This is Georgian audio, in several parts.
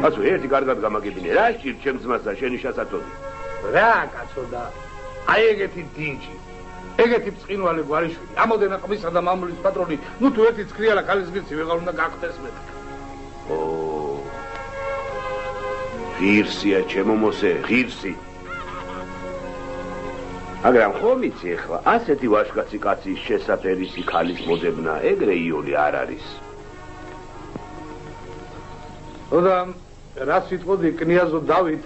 ასე ერთი კარგად გამაგებინე რა სჭირ ჩემს ძმას და შენი შესაძლოდი რა კაცო და აი ეგეთი დინჯი ეგეთი ბრწყინვალე გვარიშვილი ამოდენა ყმისა და მამულის პატრონი ნუ თუ ერთი ცხრიალა ქალის გიცი ვეღარ უნდა გახდეს მეთქ ო ღირსია ჩემო მოსე ღირსი მაგრამ ხომ იცი ახლა ასეთი ვაჟკაცი კაცის შესაფერისი ქალის მოძებნა ეგრე იული არ არის და რას ვიტყოდი კნიაზო დავით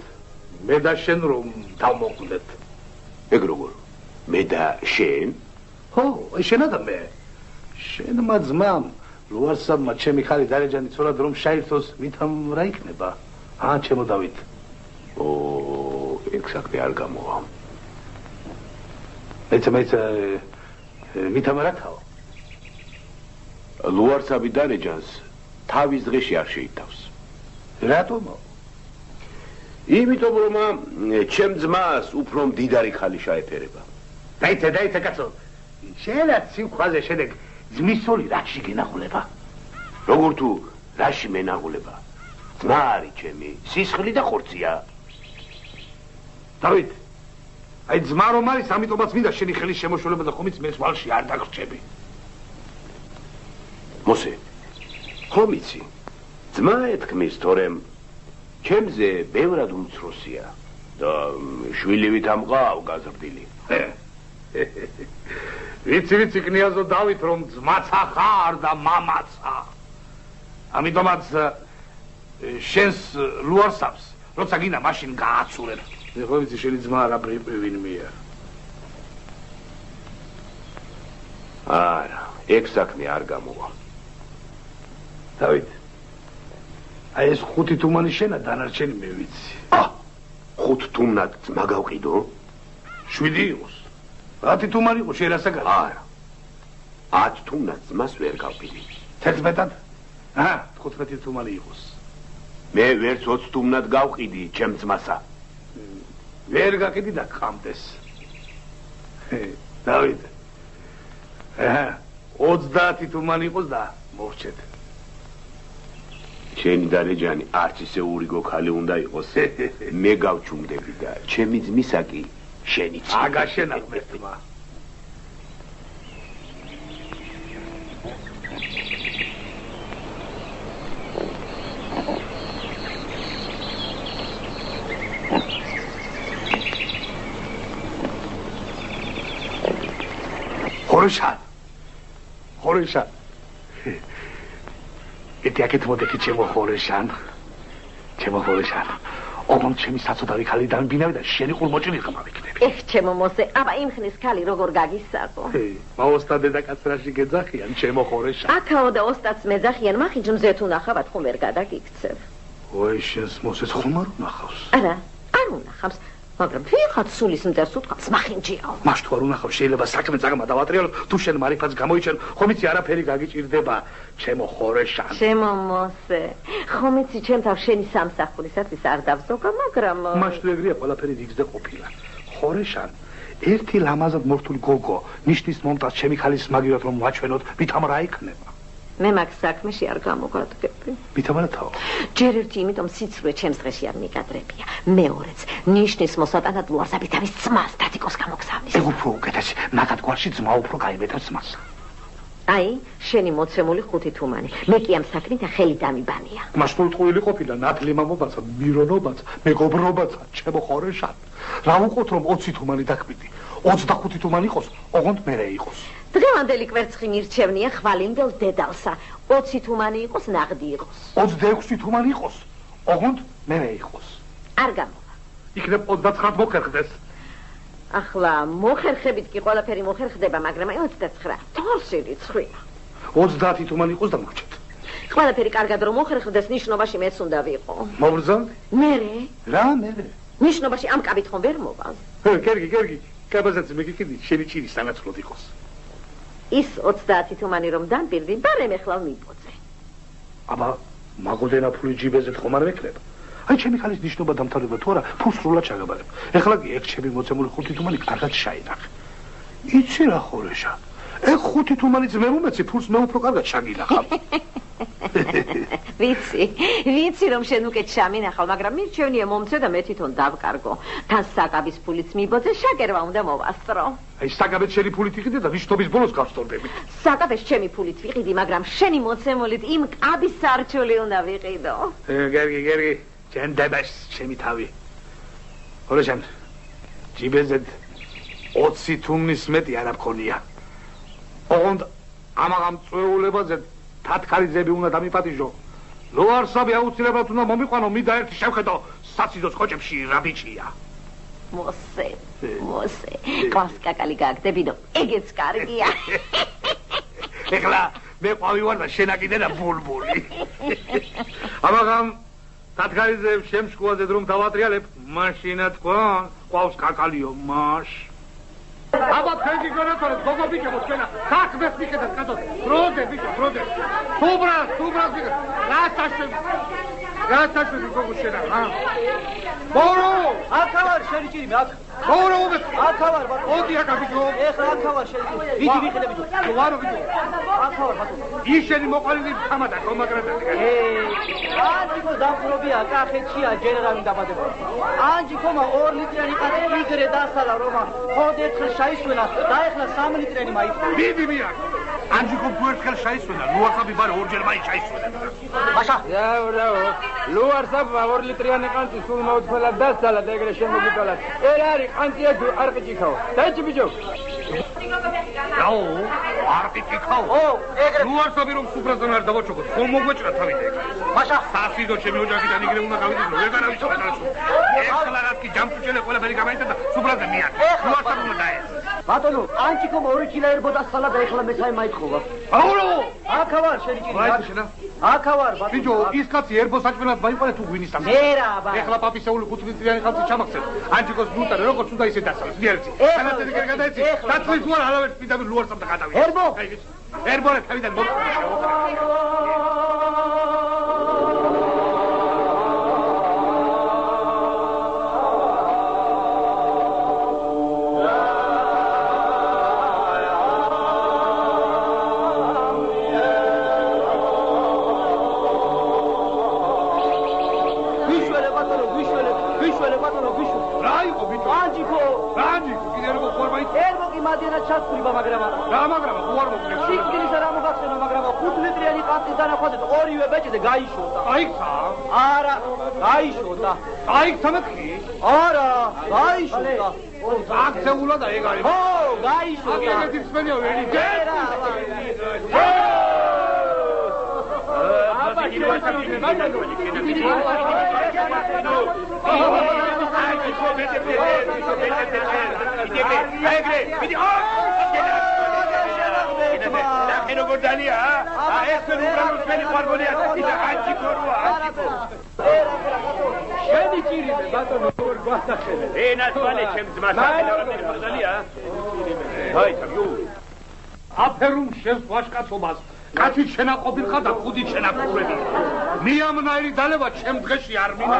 მე და შენ რომ დავმოკვდეთ ეგ როგორ მე და შენ ხო შენ და მე შენმა ძმამ ლუარსაბმა ჩემი ხალი დარეჯანი ცოლად რომ შეირთოს ვითამ რა იქნება ჩემო დავით ო ეგ საქმე არ გამოვა მეც ვითამ რა თავ ლუარსაბი დარეჯანს თავის დღეში არ შეიტავს რატომო იმიტომ რომ ჩემ ძმას უფრო მდიდარი ხალი შეეფერება დაიცა კაცო შენაც სიყვაზე შედეგ ძმის სული რაში გენახულება როგორ თუ რაში მენახულება ძმა არის ჩემი სისხლი და ხორცია დავით აი ძმა რომ არის ამიტომაც მინდა შენი ხელის შემოშოლება და ხომიც მე სვალში არ დაგრჩები მოსე ხომ იცი ძმა ეთქმის თორემ ჩემზე ბევრად უმცროსია და შვილივით ამყავ გაზრდილი ვიცი კნიაზო დავით რომ ძმაცა ხარ და მამაცა ამიტომაც შენს ლუარსაბს როცა გინდა მაშინ გააცურებ ხო ვიცი შენი ძმა რა ვინმეა არა ეგ საქმე არ გამოვა დავით აი ეს 5 თუმანი შენა დანარჩენი მე ვიცი 5 თუმნად ძმა გავყიდო 7 იყოს 10 თუმანი იყო შენ რასაკარი არა 10 თუმნად ძმას ვერ გავყიდი 11-ად 15 თუმანი იყოს მე ვერც 20 თუმნად გავყიდი ჩემ ძმასა ვერ გაკიდი და ხამდეს დავით 30 თუმანი იყოს და მოვჭეთ შენი დარეჯანი არც ისე ურიგო ხალი უნდა იყოს მე გავჩუმდები და ჩემი ძმისა კი შენიც აგაშენა ღმერთმა ხორეშან ეთი აქეთ მოდექი ჩემო ხორეშან ოღონდ ჩემი საცოდავი ხალი დამბინავი და შენი ყურმოჭილი ხმავიქნები ჩემო მოსე აბა იმ ხნის ხალი როგორ გაგისაყო მა ოსტადე და კაცრაში გეძახიან ჩემო ხორეშან აქაო და ოსტატს მეძახიან მახინჯ მზეთ უნახავად ხომ ვერ გადაგიქცევ ой შენს მოსეს ხომ არ უნახავს არა არ უნახავს მაგრამ ვიღაც სულის მტერს უთქვას მახინჯიაო მას თუ არ უნახავს შეიძლება საქმე წაგმა დავატრიალო თუ შენ მარიფაც გამოიჩენ ხომ იცი არაფერი გაგიჭირდება ჩემო ხორეშან ჩემო მოსე ხომ იცი ჩემ თავ შენი სამსახურისათვის არ დავზოგა მაგრამ მას თუ ეგრეა ყველაფერი რიგზე ყოფილა ხორეშან ერთი ლამაზად მორთული გოგო ნიშნის მომტას ჩემი ხალის მაგივრად რომ ვაჩვენოთ ვითამ რა იქნება მე მაგ საქმეში არ გამოგადგები ვითამ რა თავ ჯერ ერთი იმიტომ სიცრუე ჩემს დღეში არ მიკადრებია მეორეც ნიშნის მოსატანად ლუარსაბი თავის ძმას დათიკოს გამოგზავნის ეგ უფრო უკეთესი მაგათ გვარში ძმა უფრო გაიმეტებს ძმას აი შენი მოცემული 5 თუმანი მე კი ამ საქმით ხელი დამიბანია მასტულტყუილი ყოფილა ნათლი მამობაცა მირონობაცა მეგობრობაცა ჩემო ხორეშან რა უყოთ რომ 20 თუმანი დაკვიდი 25 თუმანი იყოს ოღონდ მერე იყოს დღევანდელი კვერცხი მირჩევნია ხვალინდელ დედალსა 20 თუმანი იყოს ნაღდი იყოს 26 თუმანი იყოს ოღონდ მერე იყოს არ გამოვა იქნებ 29 მოხერხდეს ახლა მოხერხებით კი ყველაფერი მოხერხდება მაგრამ აი 29 თორსი რიცხვია 30 თუმანი იყოს და მოვჭეთ ყველაფერი კარგად რომ მოხერხდეს ნიშნობაში მეც უნდა ვიყო მობრძანდი მერე რა მერე ნიშნობაში ამ კაბით ხომ ვერ მოვალ კერგი კაბაზაც მეკიკიდი შენი ჭირის სანაცვლოდ იყოს ის 30 თუმანი რომ დამპირდი ბარემ ეხლა მიპოწე აბა მაგოდენა ფული ჯიბეზე ხომ არ მექნება აი ჩემი ხალის ნიშნობა დამთავრება თუ არა ფულს სრულად ჩაგაბარებ ეხლა კი ეგ ჩემი მოცემული 5 თუმანი კარგად შეინახე იცი რა ხორეშა ხუთი თუმანიც მე უმეცი ფულს მე უფრო კარგად შაგინახავ. ვიცი რომ შენ უკეთ შამინახავ, მაგრამ მირჩევნია მომცე და მე თვითონ დავკარგო. თან საკაბის ფულიც მიბოძე, შაგერვა უნდა მოვასწრო. აი საკაბეთ შენი ფულით იყიდე და ვიშტობის ბოლოს გავსწორდები. საკაბეს ჩემი ფულით ვიყიდი, მაგრამ შენი მოცემულით იმ კაბის სარჩული უნდა ვიყიდო. გერგი, შენ დებეს ჩემი თავი. ორი შენ ჯიბეზე 20 თუმნის მეტი არ მქონია. ოღონდ ამაღამ წვეულებაზე თათქარიძეები უნდა დამიპატიჟო. ლუარსაბი აუცილებლად უნდა მომიყვანო, მიდა ერთი შევხედო საციდოს კოჭებში რა ბიჭია. მოსე, კლასკაკალი გააგდებინო, ეგეც კარგია. ეხლა მე ყვავი ვარ და შენა კიდე და ბულბული. ამაღამ თათქარიძეებს შემშკუაზედ რომ დავატრიალებ, მაშინა თქვენ ყვავს კაკალიო მაშ. აბა ფენჯი გონატორე გოგო ბიჭო თქვენა საქმეს მიყედეთ კატო დროზე ბიჭო დროზე სუბრას მიყედეთ რასაშვები გოგო შენა ბორო აქა ვარ შენი ჭირი აქ ბორო უბეთ აქა ვარ ბატონო ოდი აქა ბიჭო ეხლა აქა ვარ შენი ვიდი ვიყიდე ბიჭო ვარო ბიჭო აქა ვარ ბატონო ის შენი მოყოლილი თამადა კომაგრადა ანჯიკო დამხრობია კახეთშია ჯენერალი დაბადება ანჯიკომა 2 ლიტრიანი ყატი იგრე დასალა რომა ხოდ ერთხელ შაისვენა და ეხლა 3 ლიტრიანი მაიწვა ვიდი მია ანჯიკო თუ ერთხელ შაისვენა ლუარსაბი ბარე ორჯერ მაი შაისვენა მაშა რაო ლუარსაბმა 2 ლიტრიანი ყანწი სულ მოუთხელა დასალა და ეგრე შემოგიტალა ერ არის ყანწია თუ არ ყიჭიქაო დაიჭი ბიჭო რაო არ ყიჭიქაო ო ეგრე ლუარსაბი რომ სუბრაზონ არ დავაჩოქო ხომ მოგვეჭრა თავით ეგ მაშა სასიდო ჩემი ოჯახიდან იგრე უნდა გავიდეს ვერ გარავიცხო ეხლა რაც კი ჯამწუჭელი ყველაფერი გამაიტა და სუბრაზე მიან ლუარსაბი უნდა დაეს ბატონო ანჩიკომ 2 კილა ერბოდა სალა და ეხლა მეცაი მაიწყობა აურო აქა ვარ შენი ჭირი აქა ვარ ბატონო ბიჭო ის კაცი ერბო საჭმელად მაიყვანე თუ გვინის ამ მერა აბა ეხლა პაპისეული 5 ლიტრიანი ხალხი ჩამახცევ ანჩიკოს ნუტარე როგორც უნდა ისე დასალს მიერცი სანაცედი კი გადაეცი დაწვის თუ არ ალავერს პიდავი ლუარსაბ და გადავიდე ერბო ერბორე თავიდან მოწყდა გაიშოდა. აიქცა? არა, გაიშოდა. აიქცა მეთქი? არა, გაიშოდა. აქცეულა და ეგ არის. ხო, გაიშოდა. ეგეთი მსმენია ვერი. ჯერა. აბა, როგორ დალია? ეს უბრალოდ შენი ხარგონია და ანჩიკოროა. შენი ჭირიმე ბატონო როგორ გვასახელე? ენათვალე ჩემს ძმას აღარ დალია? აი, თაბიუ. აფერუმ შენს ვაშკაცობას. კაცი შენაყოფილ ხარ და ხუდი შენაყოფილი. მიამნაირი დალება ჩემ დღეში არ მინდა.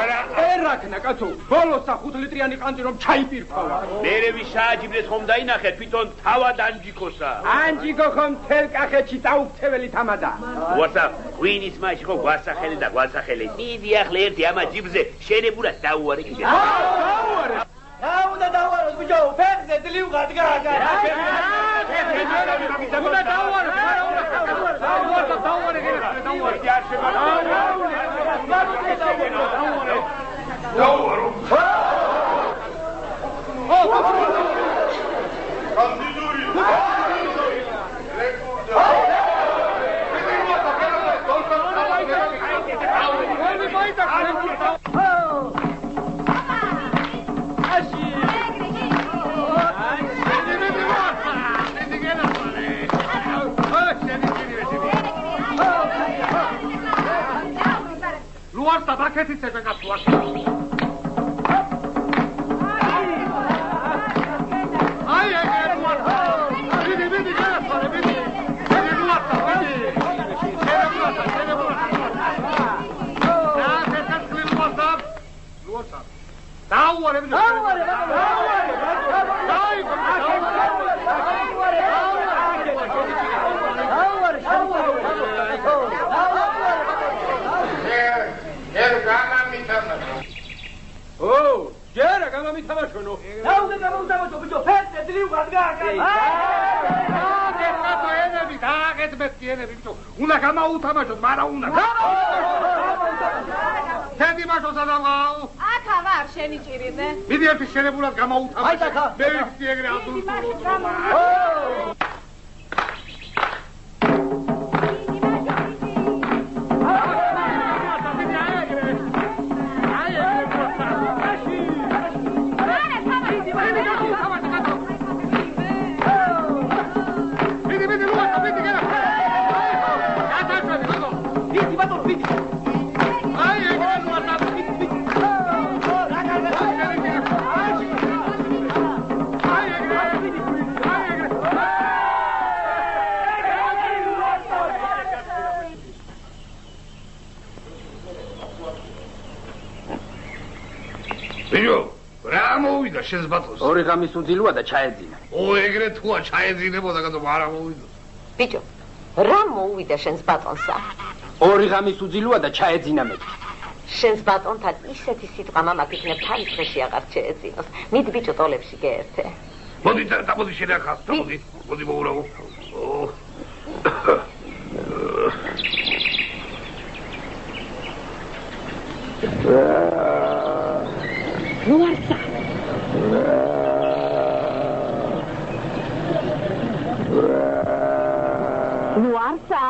არა, ერაქნა კაცო, ბოლოს 5 ლიტრიანი ყანწი რომ ჩაიპირქვა. მერე ვიშააჯიბლეთ ხომ დაინახეთ თვითონ თავად ანჯიკოსა. ანჯიკო ხომ თელ კახეთში დაუფრთხებელი თამადა. ვარსა, ღვინის მასში ხო გვასახელე და გვასახელე. მიდი ახლა ერთი ამა ჯიბზე შენებურად დაუარე კიდე. დაუარე. უნდა დავაროს ბიჭო, ფეხზე ძლივღად გააგარა. უნდა დავარო, დავარო გერა, დავარო. დავარო. კანდიდური. Luarsa, bakhetis eza gatuak. Ai, Luarsa. Bidi, gara fare, bidi. Bidi, Luarsa, bidi. Şere Luarsa. Ya, tekrar kılın Luarsa. Luarsa. Davare, bidi. Davare. გამითამაშონო. დაუნდა გამოდამოჩო ბიჭო, ფერზე დრივად გააკეთე. გეტყო ენები, დააგეთმეთი ენები ბიჭო. უნდა გამაუთამაშოთ, მაგრამ უნდა. თედი მაშო სადამღაო. აქა ვარ, შენი ჭირიზე. მიდი ერთი შენებურად გამაუთამაშო. აი დაკა. მე ვიცი ეგრე აზულსულო. შენს ბატონს. ორი ღამის უძილოა და ჩაეძინა. ეგრე თუა ჩაეძინებოდა, გათო არა მოვიდა. ბიჭო, რა მოუვიდა შენს ბატონსა? ორი ღამის უძილოა და ჩაეძინა მე. შენს ბატონთან ისეთი სიტყვა მამაკ იქნებ თავის დღეში აღარ შეეძინოს. მიდი ბიჭო, ტოლებში გეერთე. მოდი და მოდი შენახავს, მოდი. მოდი მოურავო. ნუ არცა. ნუ არცა.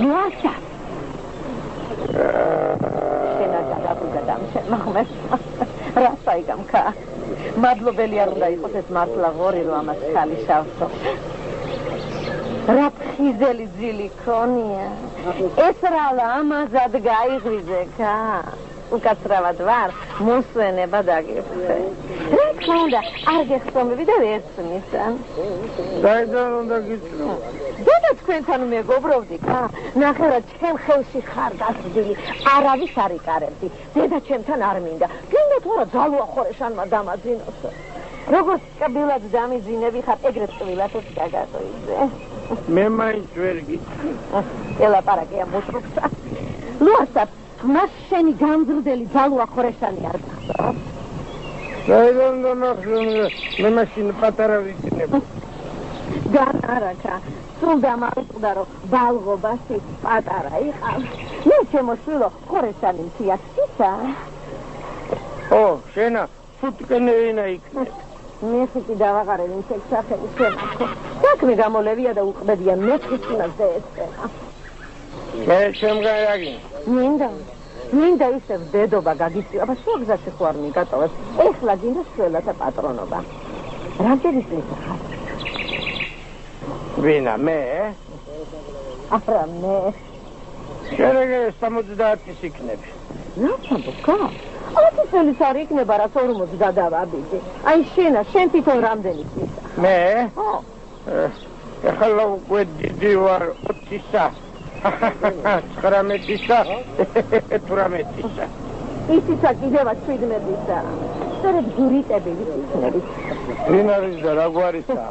ნუ არცა. შენა გადაგუდა დამშენ მაღმეს. რასაი გამქა. მადლობელი არ უნდა იყოს ეს მართლა ღორი რომ ამას ხალი შავსო. რა ხიზელი ძილი ქონია. ეს რა ამაზად გაიღვიძეკა. უკაცრავად ვარ, მოსვენება დაგიხსე. რა თქმა უნდა, არ გეხსომები და ვერც მისან. დაიდან უნდა გიწრო. დედა თქვენთან მეგობრობდი, ხა? ნახე რა ჩემ ხელში ხარ გასდილი, არავის არ იკარებდი. დედა ჩემთან არ მინდა. გინდა თუ რა ძალოა ხორეშანმა დამაძინოს. როგორც კბილად დამიძინები ხარ, ეგრეთ კბილათაც გაგაყოიძე. მე მაინც ვერ გიწრი. ელაპარაკია მუშრუფსა. ლუარსა მას შენი გამზრდელი ძალოა ხორეშანი არ გახსოვს? დაიდან დამახსოვრე, მე მაშინ პატარა ვიქნები. განარაკა, სულ დამაყდა რომ ბალღობაში პატარა იყავ. მე ჩემო შვილო ხორეშანი მთიაცისა. შენა, ფუტკენეინა იქნებ. მე ხიტი დავაღარე ვინც ექსახელი შემაქო. საქმე გამოლევია და უყბედია მეთხისუნას დაეცემა. შემგარაგი. მინდა ისევ დედობა გაგიწია, აბა შუა გზაში ხო არ მიგატოვებს. ეხლა გინდა შველათა პატრონობა. რამდენი წელი ხარ? ვინა მე? არა მე. შენეგე 70-ის იქნები. რა თქმა უნდა. 20 წელს არ იქნება რა 40 გადავაბიჯე. აი შენ თვითონ რამდენი წლის? მე? ხო. ეხლა უკვე დიდი ვარ 20-ისა. 19-ისა, 18-ისა. ისისა კიდევა 17-ისა. სწორედ გურიტები ვიცით. ვინ არის და რა გვარისა?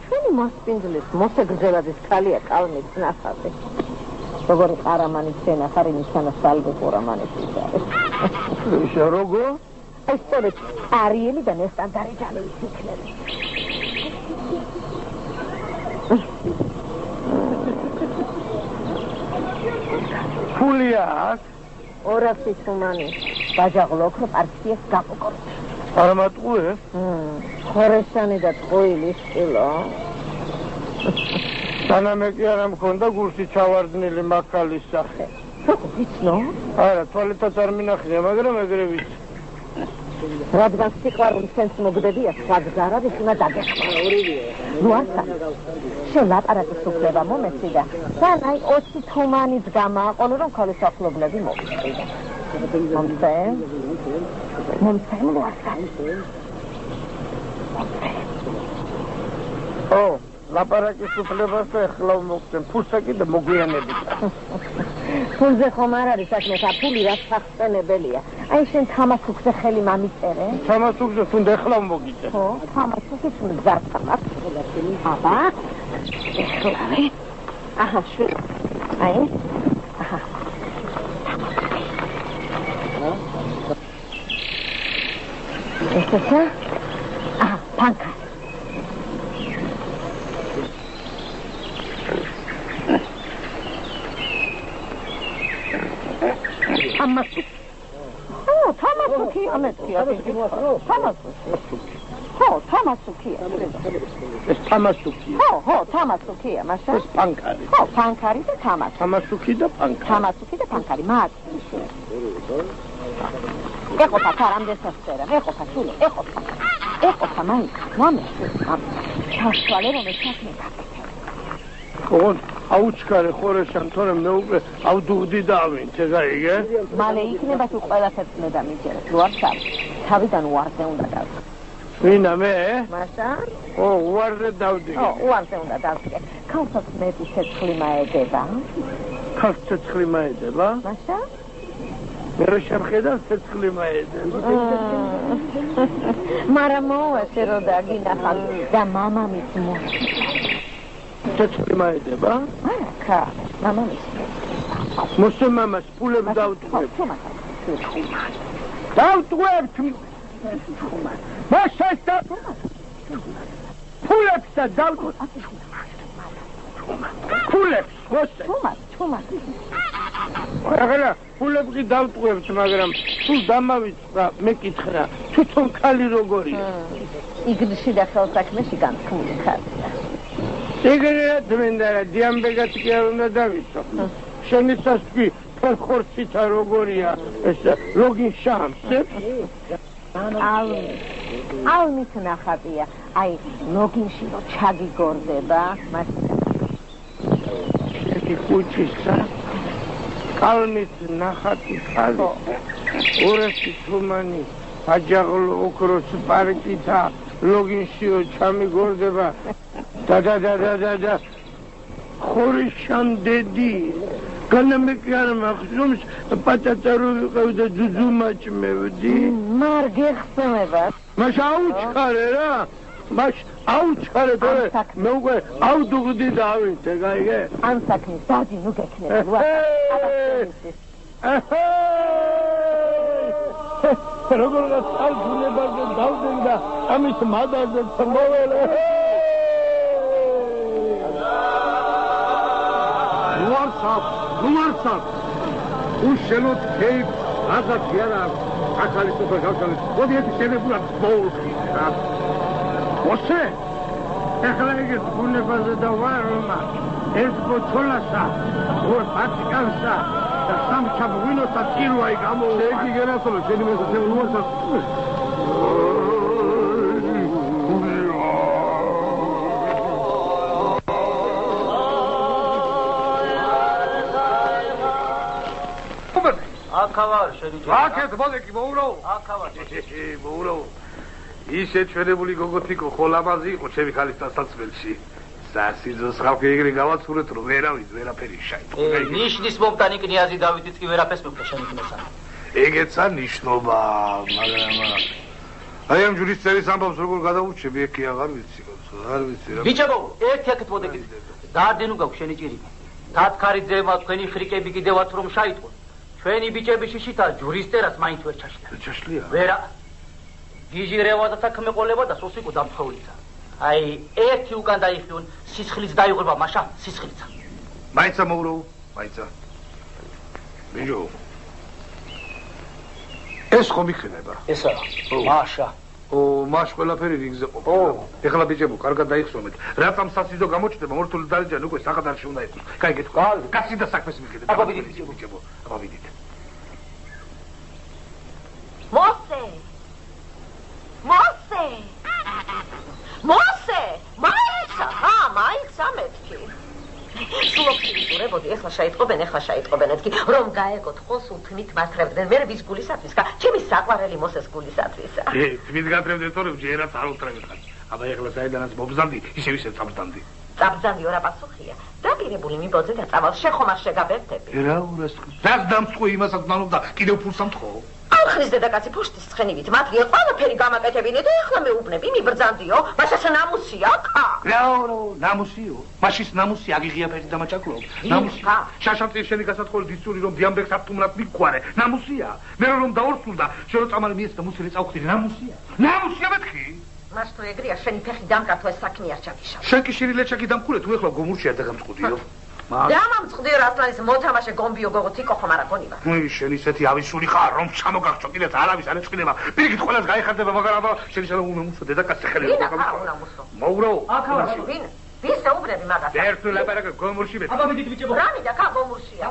ჩვენი მოსპინძლის მოსეგრძელაძის ქალია კალმის ნახავი. როგორი ყარამანი შენახარ იმისანა სალბე ყურამანისთვის არის. ისე როგორ? აი სწორედ არიელი და ნესტანდარი ძალების იქნება. ფულია აქ? 200 სუმანი. ბაჟაღლოქრო პარტიას გაპოკორდა. არ მატყუე? ხორეშანი და ტყუილის კილო. სანამ კი არ მქონდა გულში ჩავარდნილი მაქალის სახე. როგორ ვიცნო? არა, თვალეთაც არ მინახია, მაგრამ ეგრე ვიცი. რადგან სიყვარული შენს მოგდებია, საგზარავის უნდა დაგეხმარო. ნუ ასა. შენ ლაპარაკის უფლება მომეცი და სანაი 20 თუმანიც გამააყოლო, რომ ქალისახლობლები მოვიწყიდა. მომცე ნუ ასა. ლაპარაკის უფლებას და ეხლა მოგცემ ფულსა კიდე მოგვიანებით. ფულზე ხომ არ არის საქმე, ფული რაც ხახსენებელია. აი შენ თამასუქზე ხელი მამიწერე? თამასუქზე თუნდა ეხლა მოგიწე. ხო, თამასუქი თუნდა გზართან აქვს. აბა. ეხლავე. აჰა, შუ. აი. აჰა. ესა? ფანქარი. თამასუკი. თამასუკია მეთქია. თამასუკია. ეს თამასუკია. თამასუკია, მაშა. ეს ფანქარი. ფანქარი და თამასუკი. თამასუკი და ფანქარი. თამასუკი და ფანქარი, მათ. ეყოფა თარამდესაც წერა, ეყოფა სულო, ეყოფა მაინც, მომე. ჩაშვალე რომ ეჩასმე გაკეთე. ოღონ აუჩქარე ხორეშან თორემ მე უკვე ავდუღდი დავინც ეგა იგე? მალე იქნება თუ ყველაფერს მე დამიჯერებ, უარსა. თავიდან უარზე უნდა დავდგე. ვინა მე? მაშა? უარზე დავდგე. უარზე უნდა დავდგე. ქალსაც მეტი ცეცხლი მაედება. ქალს ცეცხლი მაედება? მაშა? მე რო შემხედავ ცეცხლი მაედება. მაგრამ მოუვესე რომ დაგინახავ და მამამის მოსწი. ცეცხლი მაედება? ხა, მამამის. მოსე მამას ფულებს დავტყვებ. დავტყვებ. მაშას და ფულებს და დავტყვებ. ფულებს, მოსე. თუმას. ახლა ფულები დავტყვევთ, მაგრამ თუ დამავიწყდა, მეკითხრა, თვითონ ქალი როგორია? იგრში და ხელსაქმეში განთქმული ხარია. ეგრეა დმენდარა, დიამბეგაც კი არ უნდა დავიცო. შენიცას კი ფერხორცითა როგორია, ეს ლოგინ შამსებს? ალმით ნახატია, აი ლოგინში რო ჩაგიგორდება, მას ერთი ხუჩისა კალმით ნახატი ხაზი ორესი თუმანი აჯაღლო ოქროს პარკითა ლოგინშიო ჩამიგორდება და ხორიშან დედი განამეკი არ მახსოვს პატატარო ვიყავდა ძუძუმაჭმევდი მარ გეხსოვება მას აუჩქარე რა მას აუჩქარე თორე მე უკვე ავდუღდი დავით ეგაიგე ამ საქმის დადი ნუ გექნება როგორღაც ალგუნებაზე დავდენდა ამის მადაზე მოველე ლუარსაბ უშენოთ ქეიფ აზათი არა ახალი სოფელ გავშალეთ მოდი ერთი შენებულად ბოლხი რა მოსე ეხლა იგი ბუნებაზე და ვარომა ეს ბოჩოლასა ორ პატიკანსა და სამჩაბ ვინოსა ტილვაი გამოვა იგი გერასოლო შენი მესა ლუარსაბ აქავარ შენი ჯერ. აქეთ მოდეკი მოურო. აქავარ. მოურო. ისე ჩვენებული გოგოთიკო ხოლამაზი იყო ჩემი ხალის დასაცმელში. სასიძოს ხალხი ეგრე გავაცურეთ რომ ვერაფერი შაიტყო. ნიშნის მომტანი კნიაზი დავითიც კი ვერაფერს მოგდა შენი კნესა. ეგეცა ნიშნობა, მაგრამ აი ამ ჯურისწერის ამბავს როგორ გადავუჩები ეკი აღარ ვიცი რა. ბიჭებო, ერთი აქეთ მოდეკი. დაარდენუ გაქვს შენი ჭირი. დათქარიძემა თქვენი ხრიკები კიდევაც რომ შაიტყო. ჩვენი ბიჭები შიშითა ჯურისტერას მაინც ვერ ჩაშლია. ჩაშლია? ვერა. გიჟირევა და საქმე ყოლება და სოსიკო დამთხოვლიცა. აი, ერთი უკან დაიხიონ, სისხლიც დაიღრება, მაშა, სისხლიცა. მაინცა მოურო, მაინცა. ბიჭო. ეს ხომ იქნება? ესა. მაშა. მაშ ყველაფერი რიგზე ყოფილა. ეხლა ბიჭებო, კარგად დაიხსოვეთ. რატომ სასიძო გამოჩნდება მორთული დარეჯანი უკვე საყდარში უნდა იყოს. კაი გეტყვი. კაცი და საქმეს მიგდეთ. აბა ვიდით ბიჭებო, აბა ვიდით. მოსე! მაიცა მეთქი. სულოფსურებოდი, ეხლა შაიტყობენ ეთქი, რომ გაეგოთ ხოს უთმით მათრევდნენ, მე ვის გულისათვის, ჩემი საყვარელი მოსეს გულისათვისა. თვით გათრევდნენ, თორემ ჯერაც არ უთრევენ ხარ. აბა ეხლა საიდანაც მობზანდი, ისევ წამბზანდი. წამბზანდი ორ აპასუხია. დაპირებული მიბოძე და წავალ შეხომარ შეგაბერთები. რა ურას? რას დამსყვი იმასაც ნანობდა, კიდევ ფულს ამთხო? ხნის დედაკაცი ფუშტის ცხენივით მათია ყველაფერი გამაკეთებინე და ეხლა მეუბნები მიბრძანდიო მაშაშა ნამუსია ხა რა ნამუსიო მაშის ნამუსი აგიღია ფერი დამაჭაკლო ნამუსი შაშამწის შენი გასათხოვილი დისწული რომ დიამბექს აფთუმრად მიგვარე ნამუსია მე რომ დაორსულდა შენ წამალი მიესწა მუსილი წავხდი ნამუსია მეთქი მას თუ ეგრეა შენი ფეხი დამკართო ეს საქმე არ ჩაგიშა შენ კი შირი ლეჩაკი დამკურე თუ ეხლა გომურშია დაგამწყუდიო დამამწყდიო რასლანის მოთამაშე გომბიო გოგო თიკო ხომ არა გონივა შენ ისეთი ავისული ხარ რომ ჩამოგახჭო კიდეც არავის არ ეწყინება პირიქით ყველას გაიხარდება მაგრამ აბა შენ ისე უნდა მუსო დედაკაცი ხელი ვინ უნდა მუსო მოურო ვინ ვის საუბრები მაგას ერთო ლაპარაკ გომურში მე აბა მიდი ბიჭებო რა მიდა კა გომურშია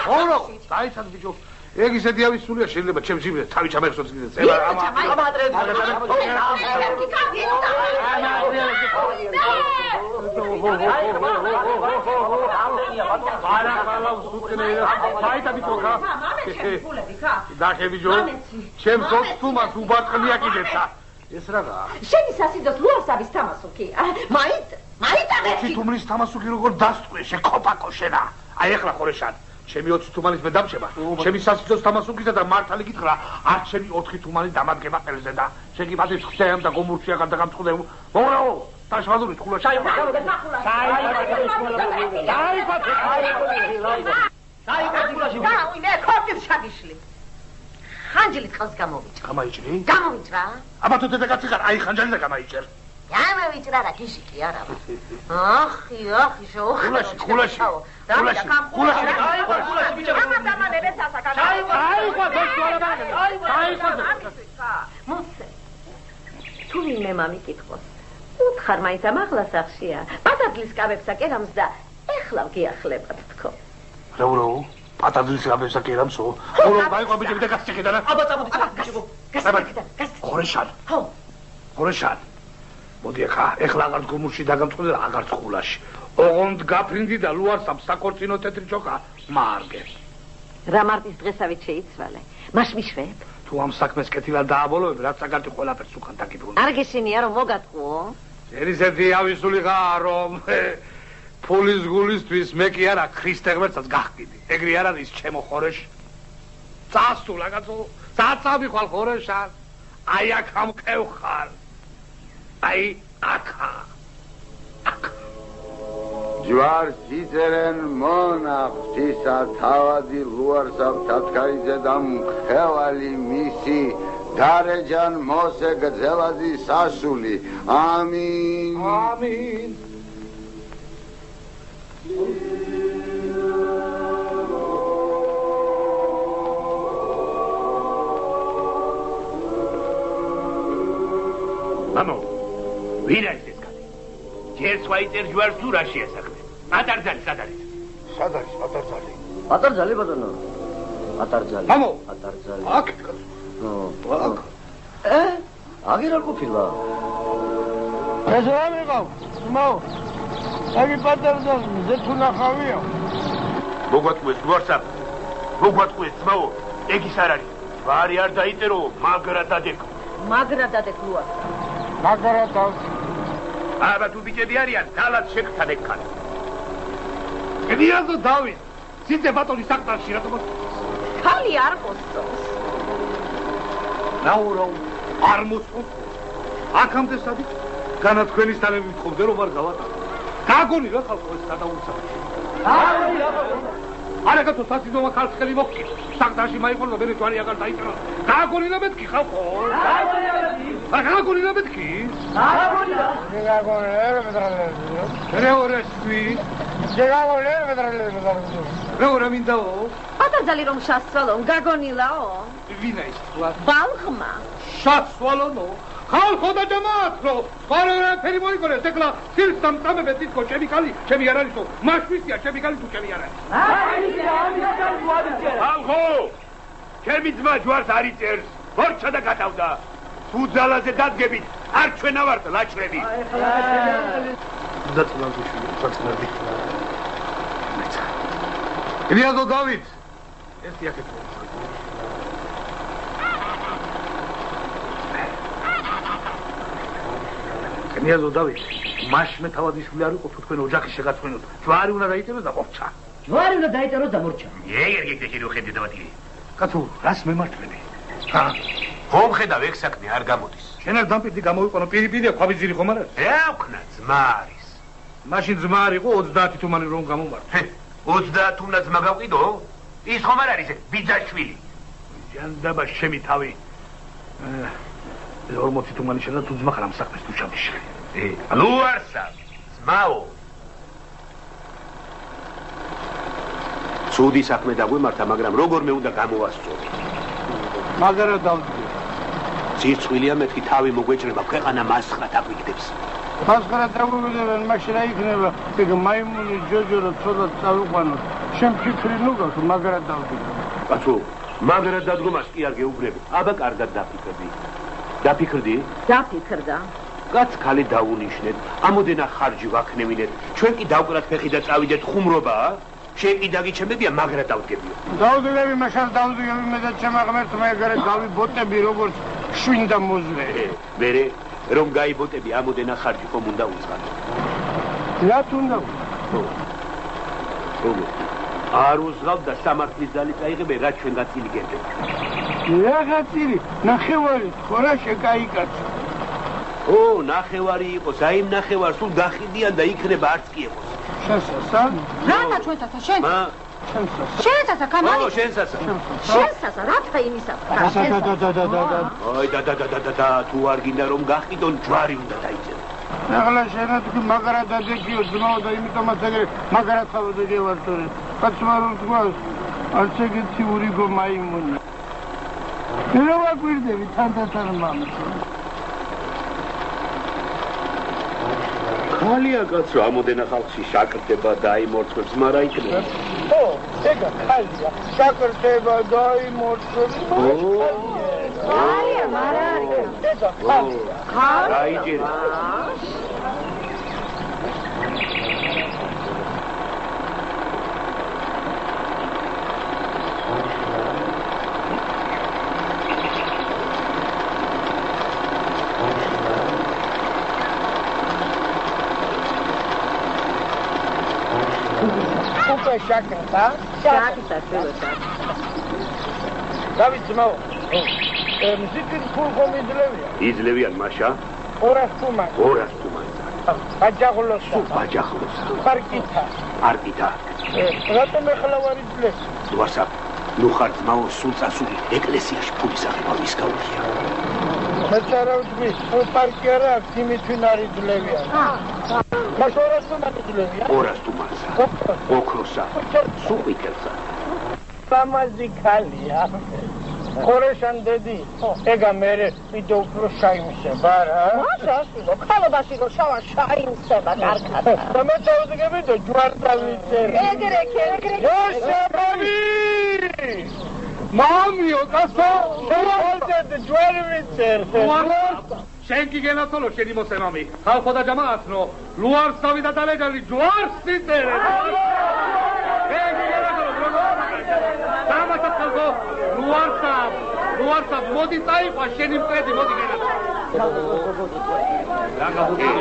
გომურში დაიცა ბიჭო ეგ ისეთი ავისულია შეიძლება ჩემს ჟიბრზე თავი ჩამეხსოვს კიდე წევა დაიცა ბიჭო დახე ბიჭო ჩემს ოთხთუმას უბარტყნია კიდეცა ეს რაღაცა შენი სასიძოს ლუარსაბის თამასუკი მაიტა ერთი თუმრის თამასუკი როგორ დასტყვე შეკოპაკო შენა აი ეხლა ხორეშან ჩემი 20 თუმანის მე დამჩება ჩემი სასიძოს თამასუკისა და მართალი გითხრა არ ჩემი 4 თუმანი დამადგება ყელზე და შენ კი მათი ხსემ და გომურშია გადაგამწყდე მოურავო დაშვალული თხულა დაი მე ქორწილ შაგიშლი ხანჯლით ხალს გამოვიჭრა გამოვიჭრა აბა თუ დედაკაცი ხარ აი ხანჯალი და გამაიჭერ გამოვიჭრა და გიში კი არა ახი შოხ ხულაში ბიჭო ამადამანებე სასაკანო მუსე თუ ვინმე მამიკითხოს უთხარ მაინც ამაღლა სახშია პატაძლის კაბებსა კერამს და ეხლა გიახლებათ თქო რა პატაძლის კაბებსა კერამსო ხოლო გაიყვა ბიჭები და გასწექედა რა აბა წამოდი ბიჭებო ხორეშან მოდი ეხლა აღარ გომურში დაგამწყდა აღარ ხულაში ოღონდ გაფრინდი და ლუარსაბ საკორწინო თეთრი ჩოქა მარგე რა მარტის დღესავით შეიცვალე მას მიშვებ თუ ამ საქმეს კეთილად დააბოლოებ რაც საგარტი ყველაფერს უკან დაგიბრუნე არ გეშინია რომ მოგატყუო ერისეთი ავისული ხარ რომ ფულის გულისთვის მე კი არა ქრისტე ღმერთსაც გახკიდი ეგრე არ არის ჩემო ხორეში წასულ რაღაცო წაწამი ხვალ ხორეშან აი აქ ამყევ ხარ აი აქა ჯვარს იწერენ მონახტისა თავადი ლუარსაბ თათქარიძე და მხევალი მისი დარეჯან მოსე გძელაძის სასული ამინ ამინ მამო ვინ არის ეს კაცი ჯერს ვაიწერ ჯვარს თუ რა შეასახმე ატარძალი სად არის ატარძალი ბატონო ატარძალი მამო ატარძალი აქ აქ აგერ არ ყოფილა ეს რა მიყავ მამო აგი პატარძალი ზეთუ ნახავია მოგვატყუეს ლუარსაბ მოგვატყუეს მამო ეგ ის არ არის ვარი არ დაიწერო მაგრა დადეკ ლუარსაბ მაგრა დავს აბა თუ ბიჭები არიან ძალად შეგთან ეკქან ედიაზო დავით სიცე ბატონი საკტარში რატომ ხალი არ მოსწონს ნაურო არ მოსწონს აქამდე სადი განათქვენის თანები მithobde რომ არ გავატარო გაგონი რა ხალხო ეს გადაუცა არა გათო სასიძომა ხალხს ხელი მოხკი საკტარში მაიყოლა მე თვარი აღარ დაიწერა გაგონი რა მეთქი ხალხო გაგონი რა მეთქი რა მინდაო პატარძალი რომ შასწვალონ გაგონილაო ვინა ის თქვა ბალხმა შასწვალონო ხალხო და ჯამათო ყველაფერი მოიგონეს ეხლა სილსამ წამებეთ ისო ჩემი კალი ჩემი არ არისო მაშვისია ჩემი კალი თუ ჩემი არ არის ხალხო ჩემი ძმა ჯვარს არ იწერს ვორჩა და გადავდა თუ ძალაზე დადგებით არ ჩვენა ვართ ლაჩრები ლიაზო დავით ეს იაკეთე ლიაზო დავით მაშმე თავადიშვილი არ იყო თუ თქვენ ოჯახი შეგაწყვინოთ. ჯვარი უნდა დაიწეროს და მორჩა. ჯვარი უნდა დაიწეროს და მორჩა. ეგ ხედი დავატირი. კაცო, რას მემართლები? ხომ ხედავ ეგ საქმე არ გამოდის. შენ არ დამპირდი გამოვიყანო პირდაპირ ქვაბიძირი ხომ არ არის? ეაქვნა ძმა არის. მაშინ ძმა არ იყო 30 თუმანი რომ გამომართე. 30 თუმა ძმა გავყიდო? ის ხომ არ არის ბიძაშვილი. ჯანდაბა შემი თავი. 40 თუმანი შედა თუ ძმა ხარ ამ საქმეს თუ ჩამიშლე. ლუარსა, ძმაო. ცუდი საქმე დაგვემართა, მაგრამ როგორმე უნდა გამოვასწორო. მაგარა დავდი. ძირცხვილია მეთქი თავი მოგვეჭრება, ქვეყანა მასხრად აგვიგდებს. მასხრა დაგვიგდებენ, მაშინ რა იქნება? ეგ მაიმუნი ჯოჯორო ცოდად წავიყვანოთ. შენ ფიქრი ნუ გაქვს, მაგარა დავდი. კაცო, მაგრად დადგომას კი არ გეუბნები. აბა კარგად დაფიქრდი. დაფიქრდი? დაფიქრდა. კაც ქალი დაუნიშნეთ, ამოდენა ხარჯი ვაქნევინეთ. ჩვენ კი დავკვრათ ფეხი და წავიდეთ ხუმრობაა. შენ კი დაგიჩემებია, მაგრად დავდგებიო. დავდგები, მაშინ დავდგები, მე და ჩემაღმერთ მაგარა გავიბოტები როგორც შვინდა მოზრე. მერე რომ გაიბოტები, ამოდენა ხარჯი ხომ უნდა უწყალო. რა თუნდა? როგორ? არ უზღავ და სამართლის ძალით აიღებე, რა ჩვენ გაწილი გერდები. რა გაწილი? ნახევარი ხორა შეკაიკაცა. ნახევარი იყოს, აი ნახევარ სულ გახიდიან და იქნება არც კი იყოს. შენსასა? რათა ჩვენსასა შენ? შენსასა კამალი? შენსასა. შენსასა, რათა იმისა? და თუ არ გინდა რომ გახიდონ, ჯვარი უნდა დაიწერო. ახლა შენ თქვი მაგრა დაგეკიო ძმაო და იმიტომაც ეგრე მაგრა თავზე გევართორე. კაცმა რომ თქვას, არც ეგეთი ურიგო მაიმუნი. რა ვაგვირდები თანდათან მამის. ხალია კაცო, ამოდენა ხალხში შაკრდება და აიმორჩებს, მაგრამ იქნება. ეგა ხალია, შაკრდება და აიმორჩებს. ხალია, მაგრამ არის. ეგა ხალია. გაიჭირე. შაკრდა? შაკრდა შვილოსა. დავით ძმაო. მზიკის ფულ ხომ იძლევია? იძლევიან მაშა? 200 თუმანი. 200 თუმანი. ბაჯაღლოსა. ბაჯაღლოსა. პარკითა. პარკითა. რატომ ახლა ვარ იძლეს? ლუარსა, ნუ ხარ ძმაო, სულ წასული ეკლესიაში ფულის აღება ვის გაუღია. მე წარავდი, პარკი არა აქვს, იმითვინ არ იძლევიან. მას 200 თუმანი იძლევიან? 200 თუმანსა. ოქროსა. სუყვითელსა. ლამაზი ქალია. ხორეშან დედი, ეგა მერე ვიდეო უფრო შაიმსება რა? მაშაშვილო, ქალობაში რო შავა შაიმსება კარგად. და მე წავდგები და ჯვარ დავიწერე. ეგრე. შაბავი! მამიო, კაცო, შევალდეთ ჯვარი ვიწერ. შენ კი გენაცოლო შენი მოსემამი. ხალხო და ჯამაათნო, ლუარს დავიდა დალეგალი ჯვარს ვიწერე. დამათა ხალხო, ლუარსა, მოდი წაიყვა შენი მტრედი, მოდი გენაცოლო. რა გაგუგები?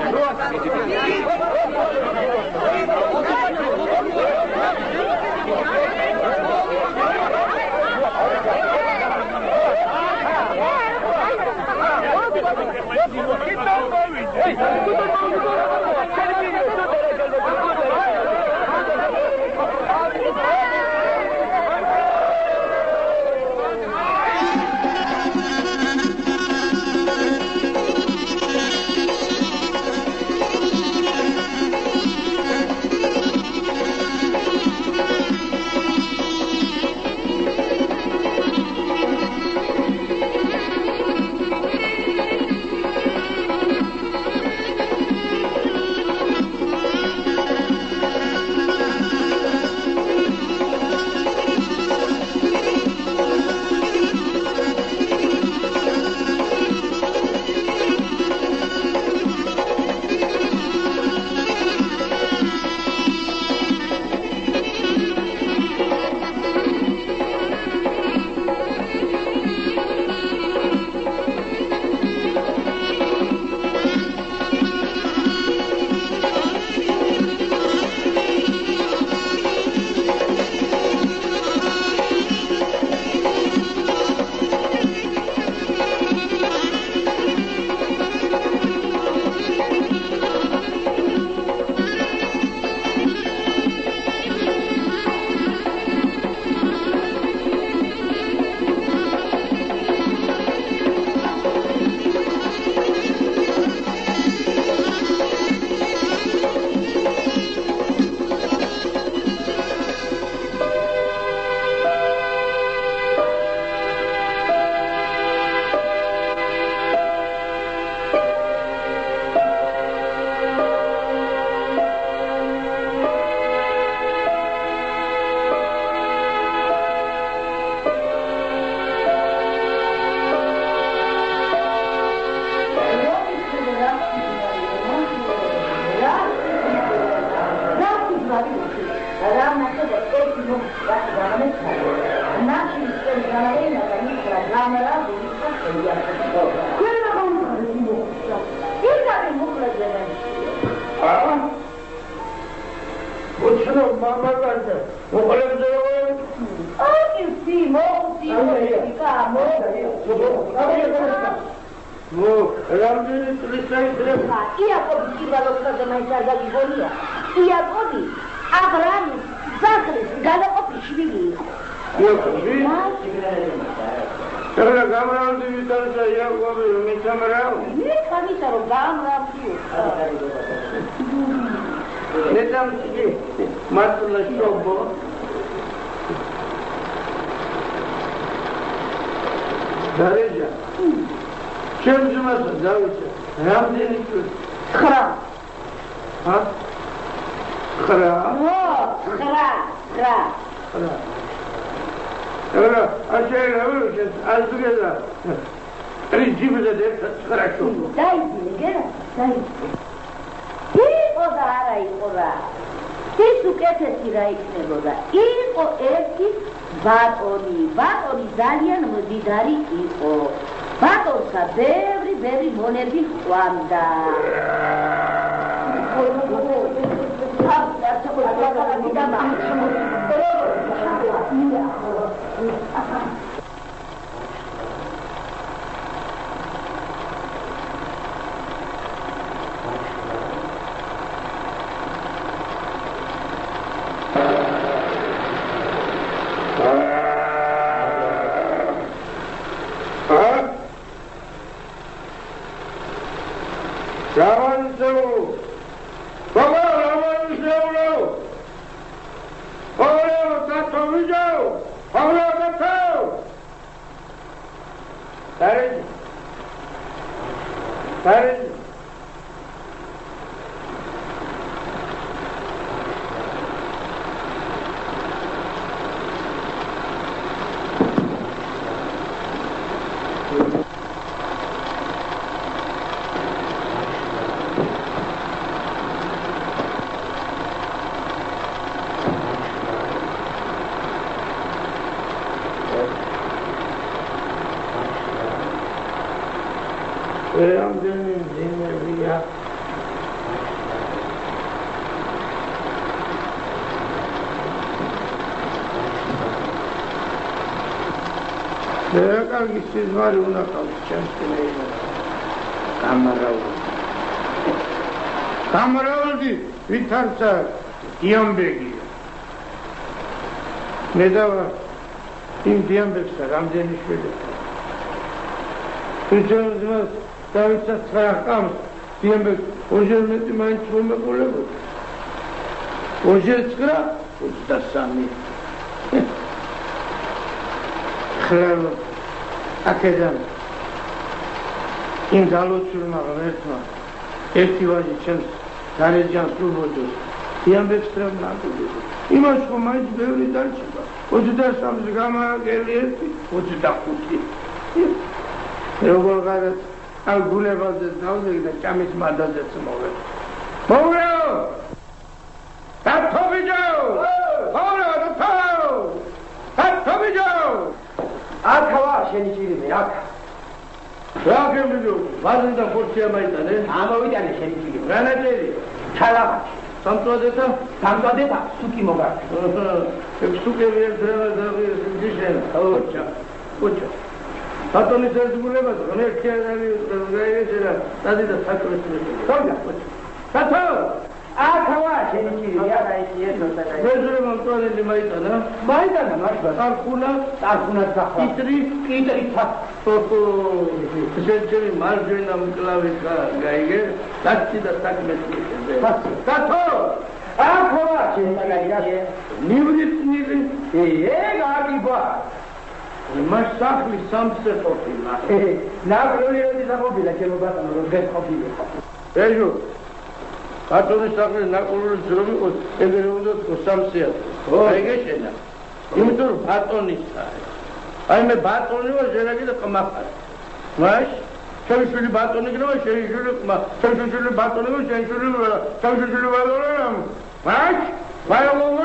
Vai logo,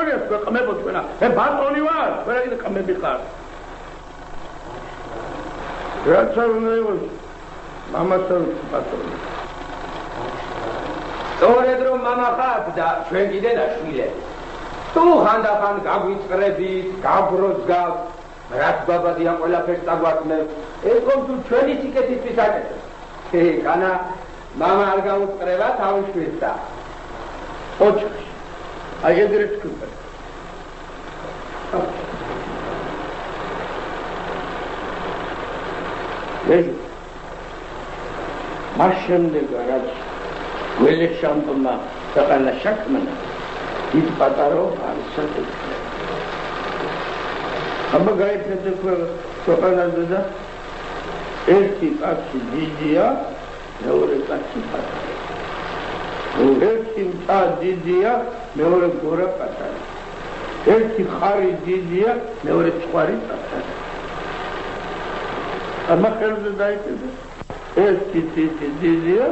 ყმებო ჩვენა ე ბატონი ვარ ვერა კიდე ყმები ხარ რაც არ უნდა იყოს მამასთან ბატონი სწორედ რომ მამა ხართ და ჩვენ კიდე ნაშვილები თუ ხანდახან გაგვიწყრებით გაბროძგავთ რაც ბაბადია ყველაფერს დაგვაქმნებს ეს რომ თუ ჩვენი სიკეთისთვის აკეთებს განა მამა არ გაუწყრება თავის შვილს და ოჩხი აი ეგრე თქვა ეს მაშინდე რაც გველეშამპმა საყალა შაკმნა ის პატარო არცად აბა გაიფეთე ქვეყანაზე და ერთი კაცი დიდია მეორე კაცი პატარა ერთი მთა დიდია მეორე გორა პატარა ერთი ხარი დიდია მეორე ცხვარი პატარა აბა ხელზე დაიფეთე ერთი თითი დიდია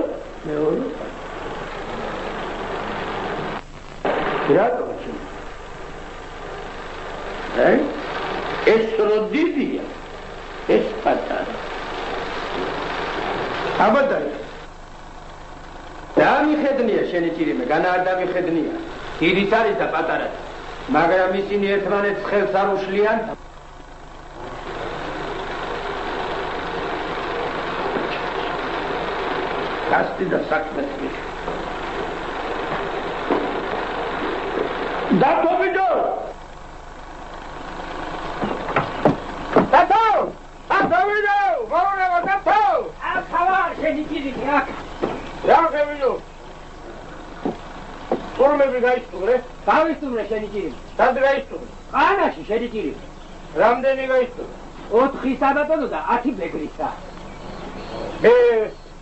მეორე რატომ ეს რო დიდია ეს პატარა აბა დამიხედნია შენი ჭირიმე განა არ დამიხედნია დიდიც არის და პატარაც მაგრამ ისინი ერთმანეთს ხელს არ უშლიან გასტი და საქმეს დათოვიდო დათოვიდო მოვნება დათოვ აქ ხარ შენი ჭირიმე აქ რა ხევიდო თორმები გაისტუმრე დავისტუმრე შენი ჭირიმე სად გაისტუმრე ყანაში შენი ჭირიმე რამდენი გაისტუმრე 4 საბატონო და 10 ბეგრისა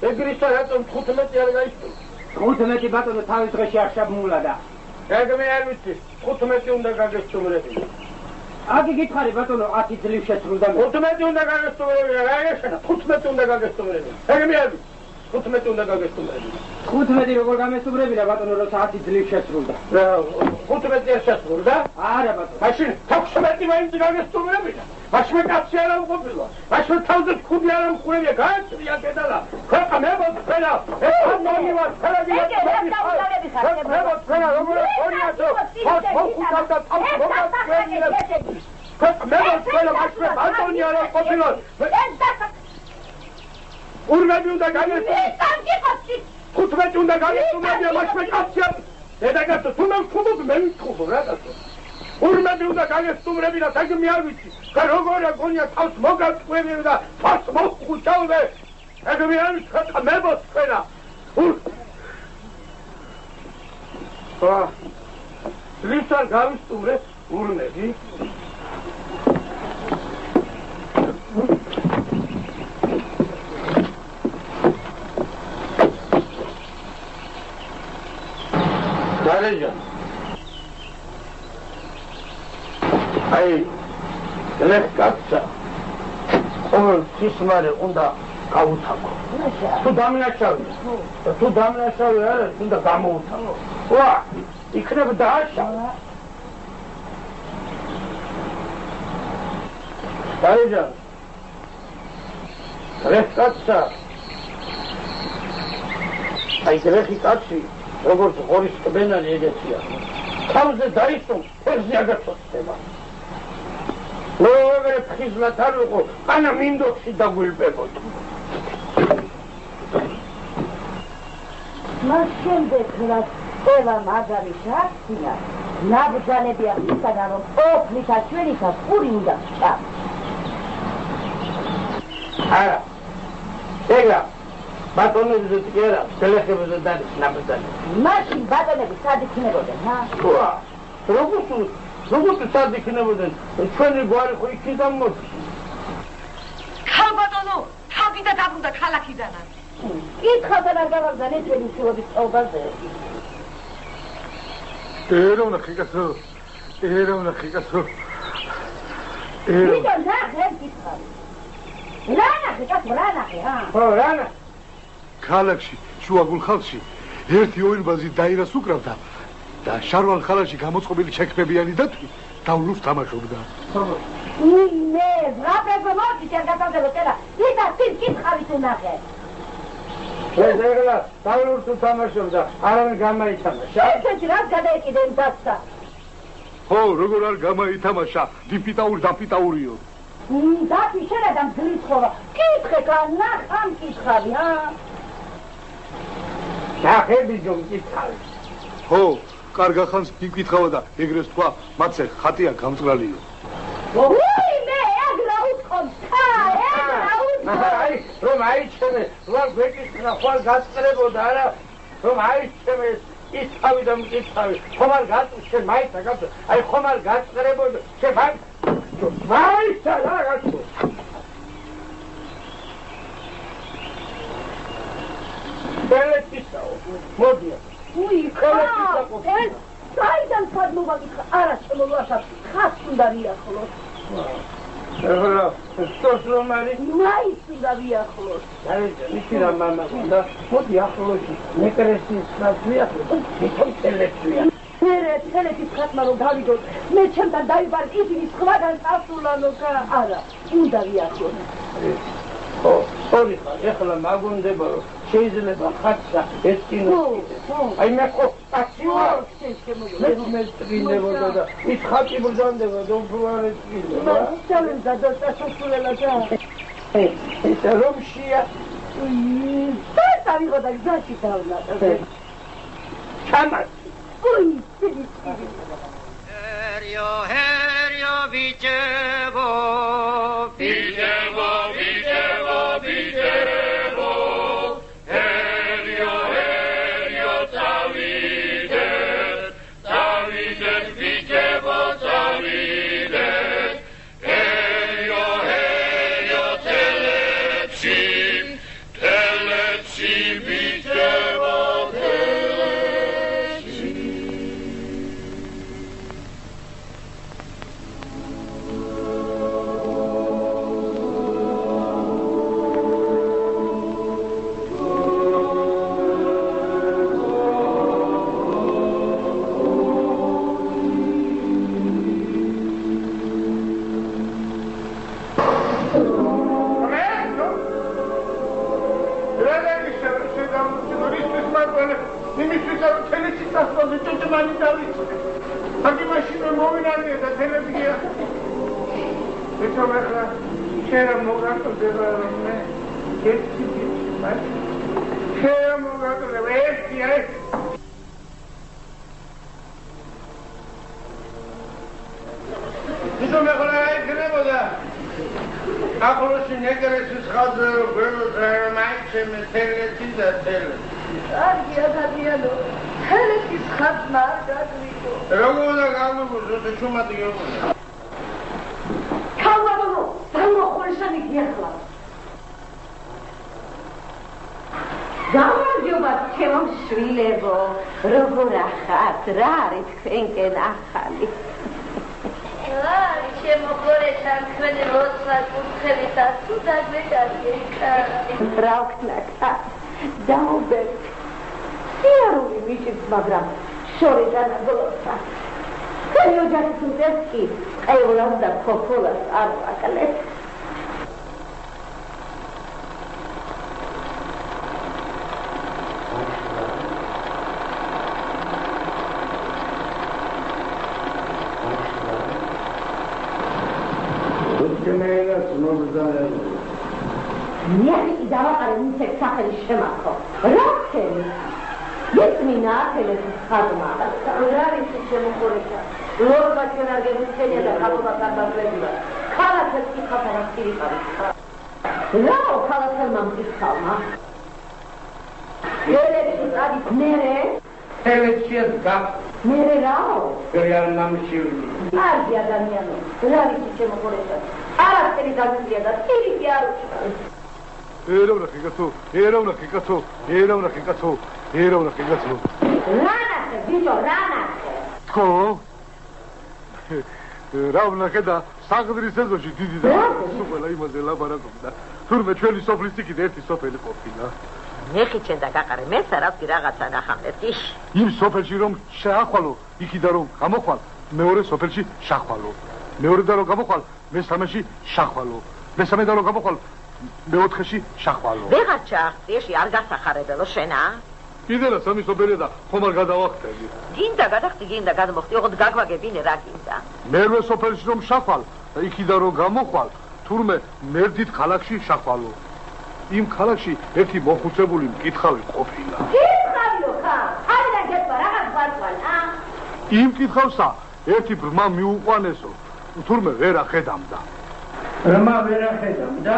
ბეგრისა რატომ 15 არ გაისტუმრე 15 ბატონო თავის დღეში არ შაბმულა და ეგ მე არ ვიცი 15 უნდა გაგესტუმრები აგი გითხარი ბატონო 10 ძლივ შეცრულდა 15 უნდა გაგესტუმრები რა ეშენა 15 უნდა გაგესტუმრები ეგ მე არ ვიცი 15 უნდა გაგესტუმრები 15 როგორ გამესტუმრები რა ბატონო როცა 10 ძლივ შეცრულდა რა 15 არ შეცრულდა არა ბატონო მაშინ 16 მაინც გაგესტუმრები და მაშინ კაცი არ ამყოფილა მაშინ თავზე ხუდი არ ამხურებია გააცრია კედალა ქვეყნებო ფერა ეს ამონი ვარ ფერა ურმები უნდა გაგესტუმრები 15 უნდა გაგესტუმრები მაშინ კაცი დედაკაცო თუ მე ვიტყობ რა კაცო ურმები უნდა გაგესტუმრები და თაგი მე არ ვიცი და როგორია გონია თავს მოგაწყვები და თავს მოხუჭავდე ეგ მე არ ვიცი ხმებო თქვენა ლისარ გავისტუმრე ურმები დარეჯა აი ლეკაცა ყოველ სისმარე უნდა გაუთავო თუ დამნაშავე არა უნდა გამოუთავო ვა იქნება დააშავა დარეჯა ლეკაცა აი გრეხი კაცი როგორც ღორის კბენანი ეგეთია თავზე დაისწროს ფერზე აგაცოცხება ლოგერე ფხიზმათ არ ვიყო ანა მინდოხში დაგვილპებოდ მას შემდეგ რაც ყველა მაგარი შახსია ნაბრძანები ახსნა რომ ოფლითა ჩვენითა პური უნდა ჩა არა ეგა ბატონებზე ტკერა სელეხებზე დადის ნაბრძანები მაშინ ბატონები სად იქნებოდნენ ვა როგორც სად იქნებოდნენ ჩვენი გვარი ხო იქიდან მოდის ქალბატონო თავი და დაბრუნდა ქალაქიდანაც კითხავდა რა გავაგზავნე ჩვენი შვილობის წობაზე ეროვნახი კაცო ვიდო ნახე კითხავ რა ნახე კაცო რა ნახე ხო რა ნახე ქალაქში შუაგულ ხალხში ერთი ოირბაზი დაირას უკრავდა და და შარვალ ხალაში გამოწყობილი შექმნებიანი დათვი დავლუს თამაშობდა. იმე, ზღაპებო მოდი შეგატანდება წერა. იდა წინ კითხავით უნახე. ეს ეგრა დავლუს თამაშობდა, არავინ გამაითამაშა. ესეთი რაც გადაეკიდე იმ დაცსა. ხო, როგორ არ გამაითამაშა, დიფიტაური დაფიტაურიო. დათვი შენადამ გლიცხოვა. კითხე განახამ კითხავი, ჰა? ნახები ჯომ კითხავი. ხო, კარგა ხანს გიკითხავა და ეგრეს თქვა, მათზე ხატია გამწრალიო. იმე, ეგრა უთხოვს, ეგრა უთხოვს. აი, რომ აიჩემე, რა გვეკითხა, ხვალ გასწრებოდა არა, რომ აიჩემე ის თავი და მკითხავი, ხომ არ გაწ შენ მაიცა გაწ, აი ხომ არ გასწრებოდა, შენ მაიცა რა გაწ. ბელეთისაო, მოდია. უი, ეს საიდან სადმობა გიქა, არა შემოვლაშა, ხას უნდა ვიახლოს. ეხლა სწორს რომ არის, მაის უნდა ვიახლოს. აი, ისი რა მამა უნდა, მოდი ახლოში, მეკრესის ხას ვიახლოს, მithom ტელეფონია. მერე ტელეფონის ხატმა რომ გავიგოთ, მე ჩემთან დაიბარ ისინი სხვაგან წასულანო და არა, უნდა ვიახლოს. ო, ორი ხარ, ეხლა მაგუნდება რომ შეიძლება ხატსა ეს კინო. აი მე ხო აცივა მე წრინდებოდა და ის ხატი ბრძანდება და უბრალოდ წრინდება. შევიდა და დასასრულელა და ეს რომშია დავიღო და გზაში დავნატე. ჩამას. უი, ჰერიო ჰერიო ვიჭებო ვიჭებო ვიჭებო ვიჭებო ჰერიო ჰერიო წავიდეთ წავიდეთ ვიჭებო წავიდეთ ჰერიო ჰერიო თელეში თელეში ვიჭებო რა არის თქვენკენ ახალი? აი, შემოყოლეთან თქვენი როცა კურთხევითა თუ დაგვეჭარგეკა. რა ვქნა? დაუბერთ. სიარული მიჭირს, მაგრამ შორიდან აგლოცა. თქვენი ოჯახის მზეს კი ყევრას და ფოფოლას არ აკლეთ. ნიახი დავაყარე მისეთ სახელი შემახო. რა ხელი? ესმინა ათელეთის ხაზმა. რა არის შემოყოლეთა? ლორმა ჩვენ არ გეგვიჩენია და ხალხობა კარგავლებია. ქალაქებს კი ხალხა პირიქარი. რაო ქალაქელმა მკითხავმა? ელექსის არის მერე? ელექსიას გაკ. მერე რაო? რეალ ნამშიული. არგი ადამიანო. რა არის შემოყოლეთა? არასწორი გაგზია და პირიქი არ უჩქარს. ერავნახე კაცო, ერავნახე კაცო, ერავნახე კაცო, ერავნახე კაცო. რანახე, ბიჭო, რანახე. ხო? რავნახე და საღდრის ეზოში დიდი და სულ ყველა იმაზე ლაბარაკობდა. თურმე ჩვენი სოფლის იქით ერთი სოფელი ყოფილა. მეხიჩენ და გაყარე მე სარავსი რაღაცა ნახამდე ტიშ იმ სოფელში რომ შეახვალო იქიდან რომ გამოხვალ მეორე სოფელში შახვალო მეორედან რომ გამოხვალ მესამეში შახვალო მესამედან რომ გამოხვალ მეოთხეში შახვალო ვეღარ ჩაახტიეში არ გასახარებელო შენა კიდე რა სამი სოფელია და ხომ არ გადავახტები გინდა გადახტი გინდა გადმოხტი ოღონდ გაგვაგებინე რა გინდა მერვე სოფელში რომ შახვალ და იქიდან რომ გამოხვალ თურმე მერდით ქალაქში შახვალო იმ ქალაქში ერთი მოხუცებული მკითხავი ყოფილა კითხავიო ხა არიდან გეტყვა რაღაც ბარკვანა იმ მკითხავსა ერთი ბრმა მიუყვანესო თურმე ვერ ახედამდა ბრმა ვერ ახედამდა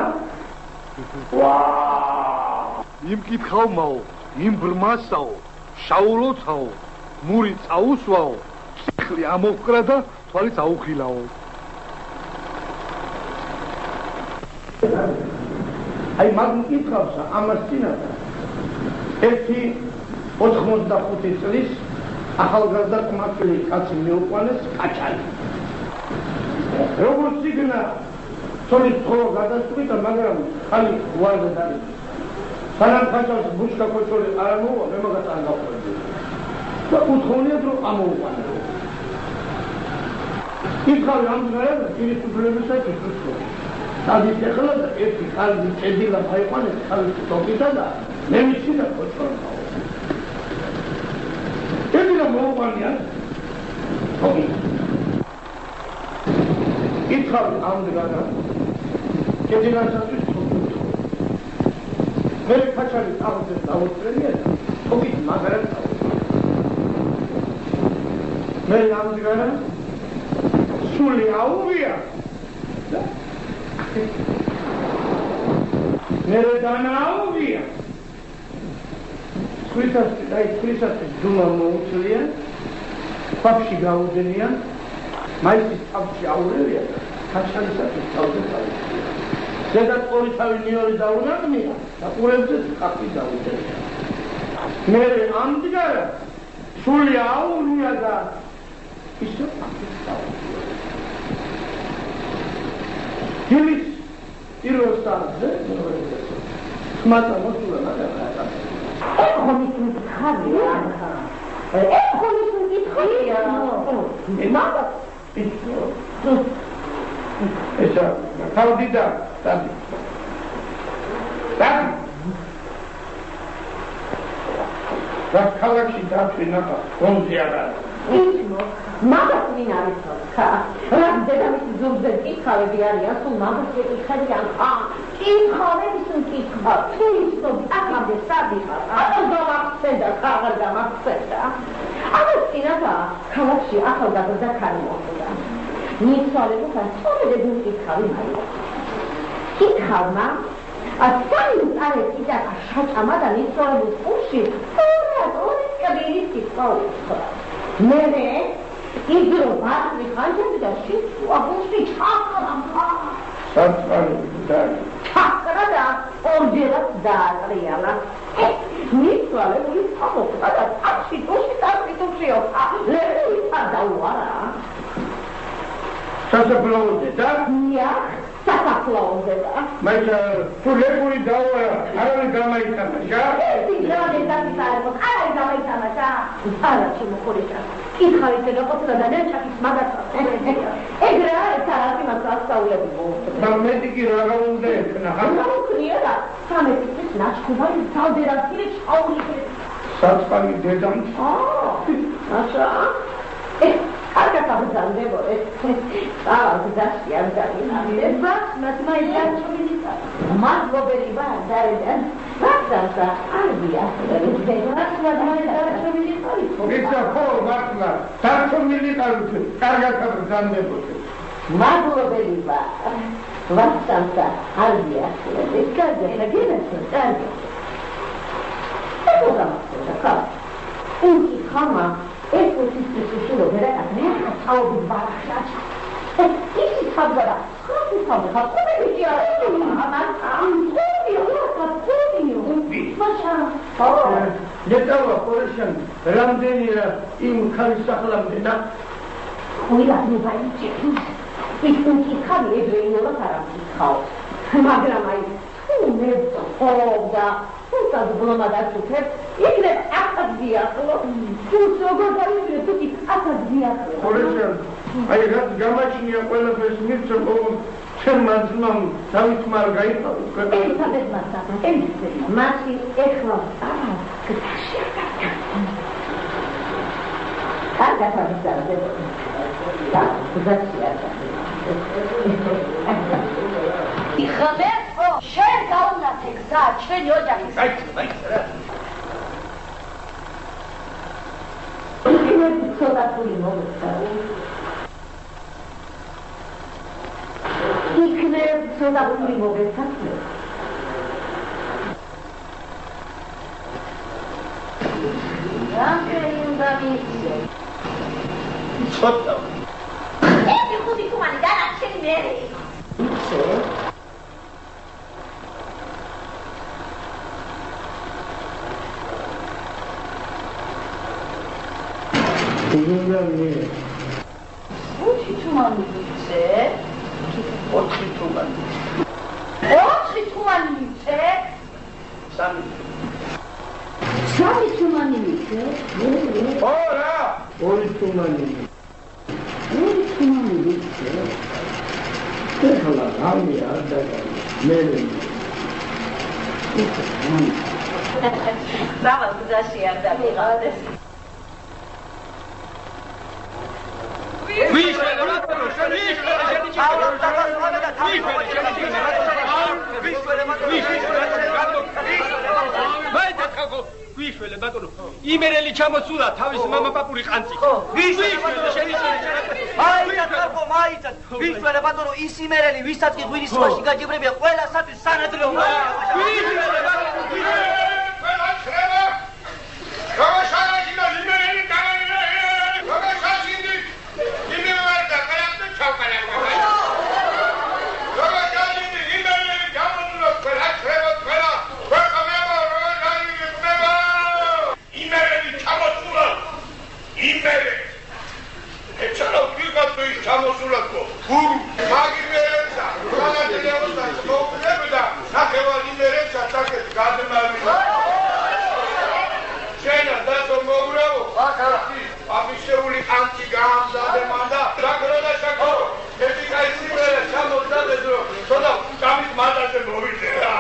ვა იმ მკითხავმაო იმ ბრმასაო შაულოცაო მური წაუსვაო ციკლი ამოჰკრა და თვალიც აუხილაო აი მაგ მკითხავსა ამას წინადა ერთი 85 წლის ახალგაზრდა ყმაწვილი კაცი მიუყვანეს კაჭალი როგორც იქნა თოლის თხოვა გადასწყვიტა მაგრამ ხალი უარდა დაიწყო სანამ კაჭალს ბუშკა კოჭოლი არ მოვა მე მაგას არ გავყვები და უთხოვნიათ რომ ამოუყვანო კითხავი ამდგარად პირისუფლებისათვის უთხოვს სადიც ეხლა და ერთი ხალხი წედილა დაიყვანეს ხალხი თოფითა და მე ვიცი და კოჭოლმაო წედილა მოუყვანიან თოფი კითხავი ამდგარად წედილასათვის მე კაჭალი წავედი დაუწრენია თოფით მაგარად მე ამდგარად სული აუღია მერე დანაუღია ხვრისასი ძუმა მოუწლიან ქვაფში გაუძენიან მაისის თავში აურევია კაჭალისათვის თავზე წავიდა ზედაც ორი თავი ნიორი დაუნაღმია და ყურებზე კაფი დაუჭერია მერე ამდგარა სული აუღია და ისე დილის პირველ სტადზე ხმათა მოსულა მაგარა ეხონის მითხარია ეხონის მითხარია მაგა ესა თავდიდა თავი რა ქალაქში დაწვინა კონზე არა მაგას ვინ არის ხა რა დედამისი ზურგზე კითხავები არიან თუ მაგას ეკითხებიან კითხავების კითხვა თვისობ აკამდე სადიხარ აბა გამახსენდა აღარ გამახსენდა ამას წინადა ქალაქში ახალგაზრდა ქალი მოხვდა მიცვალებუხა სწორედ ეს კითხავი მაიო კითხავმა ასამი წარეთი და შაჭამა და მიცვალებუხ უში ორი კაბინის კითხვა უთხრა მერე იგრო ბატრი ხანჯები და შიუაღუში ჩაკრა ჩაკრა და ორჯერად დაატრიალა მიცვალებული ამოხდა და ტაქსი თუში ტარპიტუშიო ლერე დაუარა სასაფლაოზე და სასაფლაოზე და მაგრამ თუ ლერე დაუარა არავინ გამაიტანაშა ისინი გადაიწარებო არავინ გამაიტანაშა არა შემოხორიჭა კითხავით და ყოფილა და ნერჩაკის მაგაცა ეგრე არის თარაზი მას ასწავლები მოუწოდე დამეტი კი რა უნდა ეკნა რა უკრია და 13 წლის ნაჩქუბარი თავდერასილი ჩაულიხრე საწყალი დედამ აშა კარგად აღზარდებო ეს გზაში არ დაინახება მას მაინტერესებდა მადლობელი ვარ დარიდან რაღაცა არია ისა ხო მართლა დარჩენილი კარგად აღზარდებოდა მადლობელი ვარ რაღაცა არია ეს კარგად გინდა ინკი ხამა ეს უცის შულო ვერაკა მე ხაჭაობის ბარახშაჭა ისი ხაბარა ხაფი ხაბარა ხობები ამან მაშა დეტალა პორეშენ რამდენია იმ ხალის სახლამდე და ხუილა ნუბაიჭი ის ინკი ხამი ებრეინულად არ ამკითხავ მაგრამ აი თუ მე ხობდა თუნდაც ბლომა დაწუხებ, იქნებ ახად გიახლო. თუნდაც როგორ დავიწყე თუკი ახად გიახლო. ხორეშენ, აი რაც გამაჩნია ყველაფერს მირჩა ყოველ ჩემმა ძმამ დავით მარ გაიყავით ქვეყანა. ელისაბედ მასა, მასი ეხლა გზაში არ გასა. კარგად აღიზარდე. და გზაში არ გასა. იხმეო, შენ გაუნათე გზა, ჩვენი ოჯახის. ცოტა ფული მოგეცა. იქნებ ცოტა ფული მოგეცა. რამდენი უნდა მიცე? ცოტა. ერთი ხუთი თუმანი დანარჩენი მერე. იცე? ოთხი თუმანი მიცე? ოთხი თუმანი. ოთხი თუმანი მიცე? სამი. სამი თუმანი მიცე? ორა! ორი თუმანი. ორი თუმანი მიცე? ეხლა გამი არ დაგარი. მერე. დავალ გზაში არ დავიღალდეს. ვიშველე ბატონო იმერელი ჩამოსულა თავის მამა პაპური ყანწი ვიშველე შენი მაიცად ვიშველე ბატონო ის იმერელი ვისაც კი ღვინის სვაში გაჯიბრებია ყველასათვის სანადრეო ვიშველე ბატონო ყველა შრება გავაშალაშინა იმერელი კანონი გავაშალაშინდი იმერელი და ყველაფერს ჩავყალებ ჩამოსულაკო გურუ მაგიმერეცა განაძლევდა მოუწევდა ნახევარ იმერეცა საკეთ გადმალი შენა დათო მოგრავო აფიშეული ყანწი გაამზადე მანდა საკროდა შაკო ერთი კაი სიმერე ჩამოსდადე დრო ცოტა გამის მანდაზე მოვიდე რა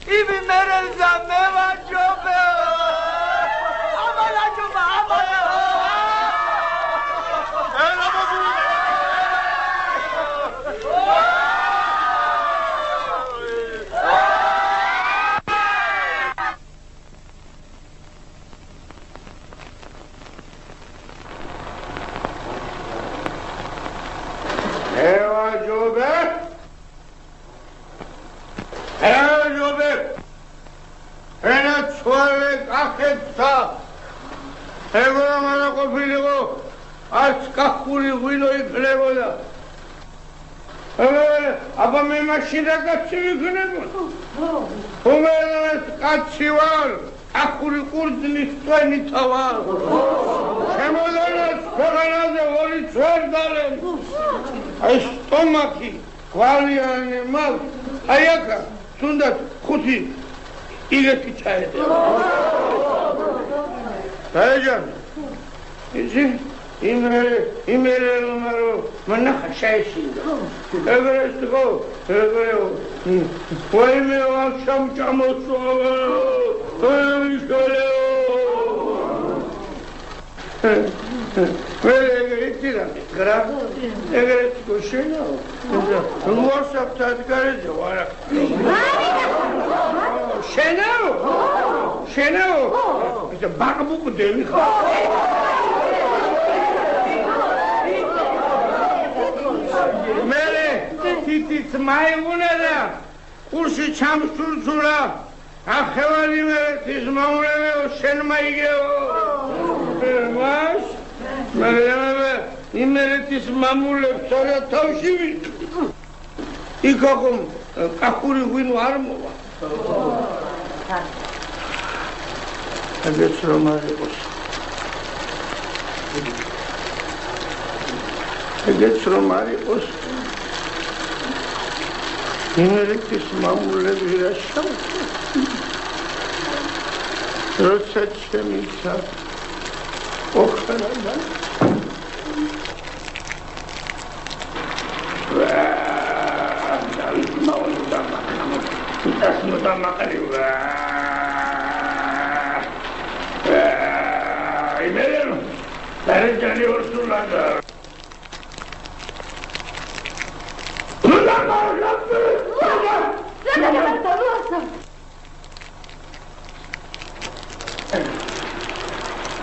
იმი მერელზა მე ვაჯობე ამალაჯობა აბა მე მაშინ რა კაცი ვიქნებოდა? უმეტეს კაცი ვარ, ახური ყურძნის წვენითა ვარ. შემოდარეს ქვეყანაზე ორი წვერდალე. აი სტომაქი, გვალიანი მაქვს. აი აქა, თუნდაც 5 იგეთი ჩაედა. დაეჯან. იცი? იმერე უმარო მანახა შეეშინდა. ეგრეს თქო, ეგრეო. ვაიმე ვახშამ ჩამოსვლა. ეიშალეო. ეგრეთირა, გრა. ეგრეთ თქო შენაო. ლუასაფთა დგარეზე ვარა. შენაო. შენაო. ისა ბაღბუყდები ხარ. მერე თითიც მაიღუნა კურსი ჩამსურცურა ახევარი მერეთის მაუნებეო შენ მაიგეო მას მერე იმერეთის მამულებს არა თავში იქახომ კახური ღვინო არ მოვა ეგეც რომ არ იყოს ეგეც რომ არ იყოს იმერეთის მამულები რა შევქვა როცა შემიცა ოხალადა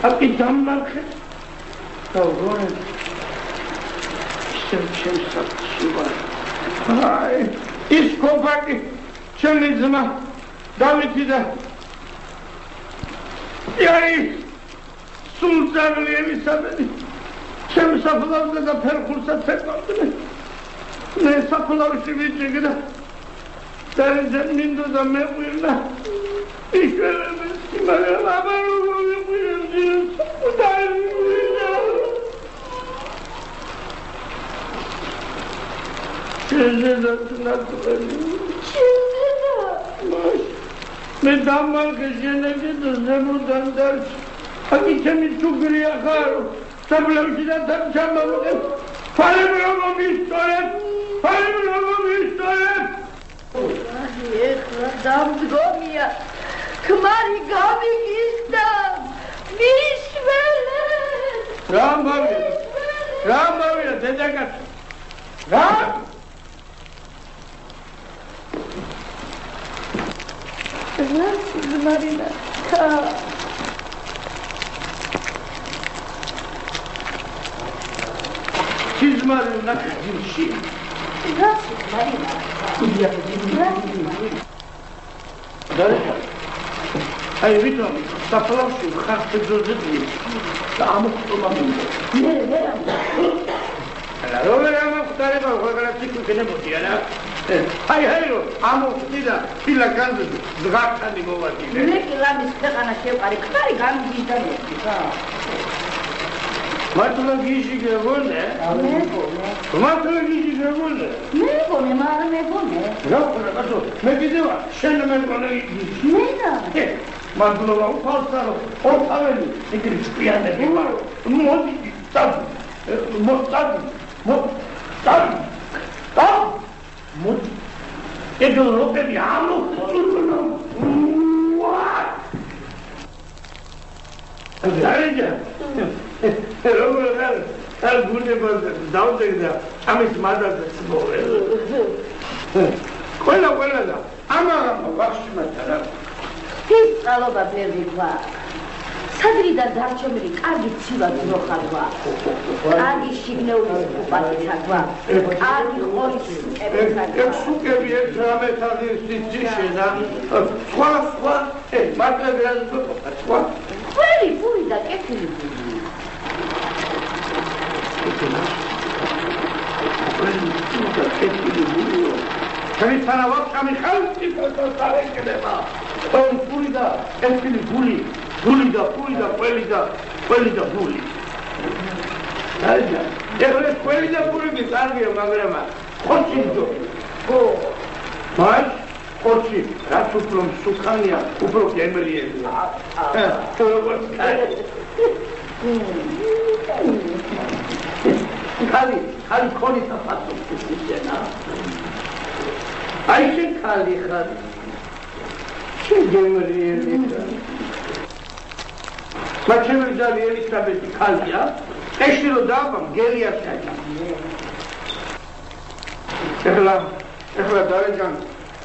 Aqui dá uma marca. Agora. Sem satisfa. Ai, escova aqui. Chamizma. Davidida. E aí? Sultan Elizabeth. Sem saflar da perkursa tekrar. Ne saflar şimdi gida. Derece mindu da mevla. İşlerimiz kimaya haber oluyor buyurduğunuz. Şimdi nasıl ölüyor? Şimdi de. Ben damar kışına gidiyorum buradan ders. Hakikaten çok bir yakar. Sabırlaşıdan tam çamamı. Paramı istiyorum. Paramı istiyorum. Damzgomia. Kmari gamigista. Mishvele. Rambavia, dedekat. Ram. Nasıl Marina? Siz Marina kimşi? Nasıl Marina? Ay Vitor, saplavši harte dozidli. Samo to mamim. Ne. La dove la mostare pa quella cicu che ne motiera. Ay hayro, amo stida, sila kandu, zgakta ni govati. Ne ki la misqana shevqari, qari gamgidane. Matula gishi gevone? Matula gishi gevone? Megone, mara megone. Rakona kaso, megideva, shena megone gishi. Mega. Matula la falsaro, ortaveli, ikri spiane bimaro. Modi, tab. Modi. Edo rope biamo. დარეჯა როგორ არ გუნდება დავდეგდა ამის მადაზეც მოვე ყველა და ამა ვახში მათარა ის წყალობა ბერდიქვა სადრიდან დარჩენილი კარგი ცილა ძროხალვა კარგი შიგნეულის უპატიჩაკვა კარგი ხოლის სუკები სუკები ერთამეთაღი სიჩიშე და სხვა მარტივად სხვა ყველი ფული და კეთილი ჩემი თანავარ ჩემი ხალხი თორსარეკდება ფული და კეთილი ფული და ყველი და ფული აიჯა ეს ყველი და ფული კარგია მაგრამ ხორცი ძო მას ხორცი რაც უფრო სუქანია უფრო გემრიელი ხალი ხონის აფასო ისენა აი შენ ხალი ხარ შენ გემრიელი მაჩემი ძალი ელისაბეთი ხალია ეში რო დააბამ გელია შეჭა ეხლა დარეჯან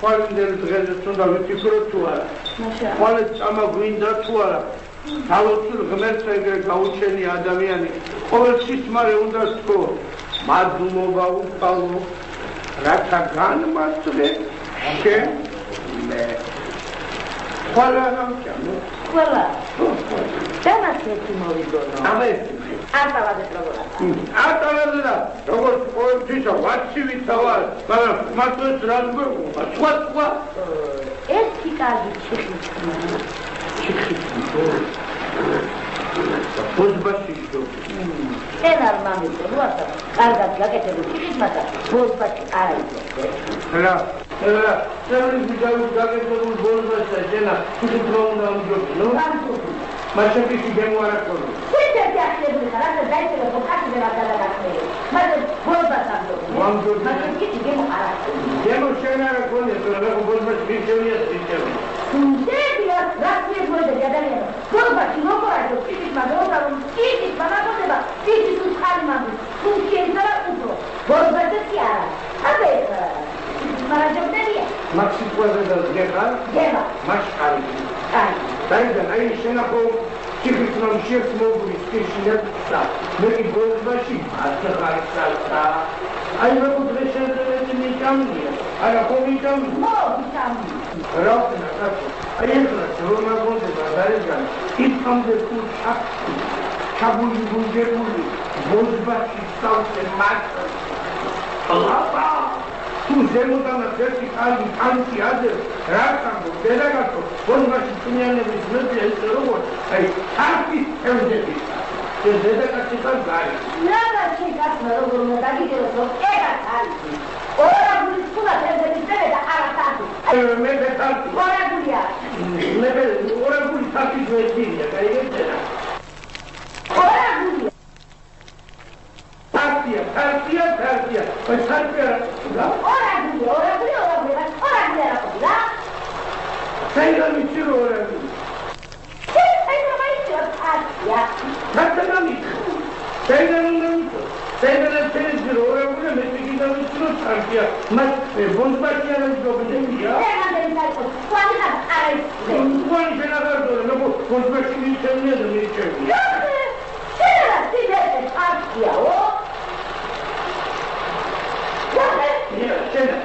ხვალინდელ დღეზე თუნდა ვიფიქრო თუ არა ხვალე წამა გვინდა თუ არა თავოსულ ღმერთს ეგრე გაუჩენი ადამიანი ყოველთვის მარე უნდა თქო მადლობა უფალო რათა განმასწრე შენ მე ხვალა გამჭამო ყველა დამასეთი მოვიგონო ამე არტალადეთ არტალადეთ როგორც ყოველთვის ვაცივითა ვარ მაგრამ მათთვის რაღაცა სხვა ერთი კარგი ჩიხის ბოზბაშიშო შენ არ მამიწო როათა კარგად გაკეთებული ჩიხის მაგრამ ბოზბაში არ არის შენ ვიდაუს გაკეთებული ბოზბაშა შენა თუ დროუნდა ამჯობინო მაშაკიში გემოარაკონო შეიძლება ახლებული ხარ ასე დაიწერა ხოხაში და გადაგახმეო მაგრამ ბოზბაშამდე მაშაკიში გემოარაკონო გემო შენ არაკონე მაგრამ ბოზბაში მიშევია სისტემა Დებია, რაცი მოდი ადამიანი. გორბაში მოგარდო, ის მაგოთა რომ ის მაგოდება, ის უცხარი მაგო. თუ შეიძლება უფრო. გორბაში კი არა. აბე, მარაჯობდია. მაქსიკვაზე და გება? გება. მაშკარი. აი. დაიძა, აი შენახო ჩიხის შეერთ მოგულის კიშია და მე კი გორბაში აცახარსა. აი მოგუდრე შეიძლება მიკამია. არა კომიკამია. მოგიტამია. Равно так. А я говорю, что мы будем говорить, и там где тут чабули бунгерули, бозбачи сталте маца. Лапа. Tu zemo da na certi cali tanti ade, ratamo, delegato, bozbачи tumianemi znati este robot. Ai, tanti evdevista. Se delegaci tam gari. Nada čekat na robot, da vidjelo to, ega tanti. Ora bulis pula tebe da aratatu. Me be tanti. Ora bulia. Ora bulis tanti dvedia, kai vedela. Ora bulia. Tartia. Poi tartia. Ora bulia. Da. Sei la vicino ora. Sei mai tartia. Tartia mi. Sei la televisione ora pure metti che da vicino tartia. Ma bozbacchi era il gioco di via. Quando c'è la verdura, dopo bozbacchi mi c'è niente, mi dicevi. C'era si vede tartia, oh. C'era.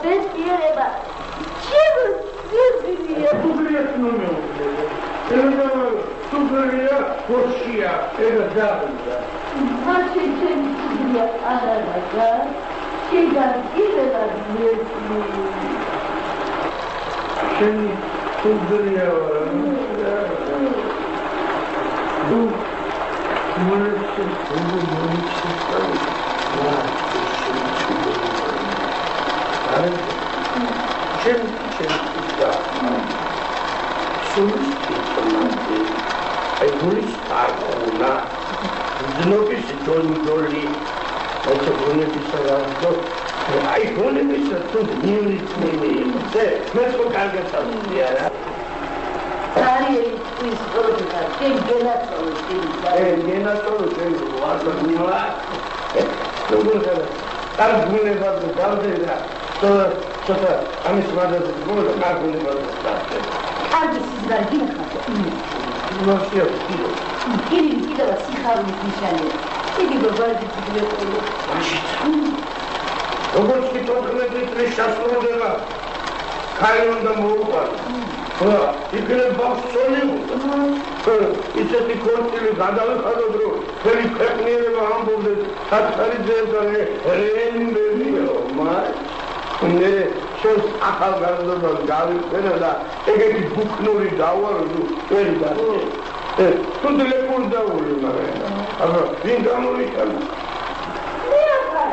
ბესტიერება ჩემს სუგრიას ნომეუკლე სუგრია ხოშია ეგა დაბლა მაშინ ჩემი სუგრია არაა შეგან ირება შენი სუგრია დუ მოლეში I volis parcuna, znopis doli, это vonebis razdo, ai vonebis тут дневниц se, metsco კარგაცავდია რა. Არის ის პროდუქტა, გენატოლო შეიძლება. გენატოლო შეიძლება, არ გინდა. როგორ კარგუნებად გავდედა, ცოტა ამის მადაზე გმოდა კარგუნებად დავდე. კარგი სიზარი გინახავთ. ნოშიო კირი კიდევა სიხარულის ნიშანია. იგი გოგოები ძლიერი. მაშინ. როგორც კი 14 წლის შესრულდება, ქალი უნდა მოუყარო. ხო, იქნებ ბავშვი იყო. ისეთი კორტილი გადავიხადოთ, რომ ფერი ქვეყნიერება ამბობდეს, საწყარი ძებდა რენბერიო, მე შენს ახალგაზრდობას გავიხსენე და ეგეთი ბუქნური დავარო ვერი და თუ დილეკურ დავული მაგრამ აბა ვინ გამოვიყანა მე ახლა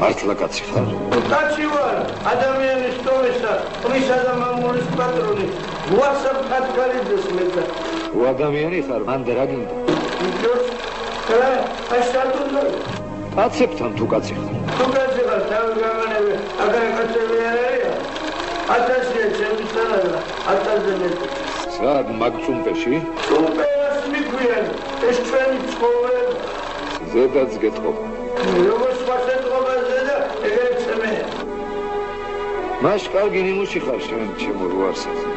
მართლა კაცი ხარ? კაცი ვარ, ადამიანის ტოვისა, ყრისა და მამულის პატრონი, WhatsApp კაცგალიძეს მედა. თუ ადამიანი ხარ, მანდ რა გინდა? ვიდეოს, აი შატუნდა. კაცებთან თუ კაცი ხარ? თუ კაცი ხარ, თავი გამანები, აგარ კაცები არ არიან. 1000-ია ჩემი სანადა, 1000-ზე მეტი. სად მაგწუმპეში? წუმპეას მიგვიან, ეს ჩვენი ცხოვრება. ზედაც გეტყობ. როგორც ვასეთყობაზე და ეგრეთ წმე. მას კარგი ნიმუში ხარ შენ ჩემო რუარსაზე.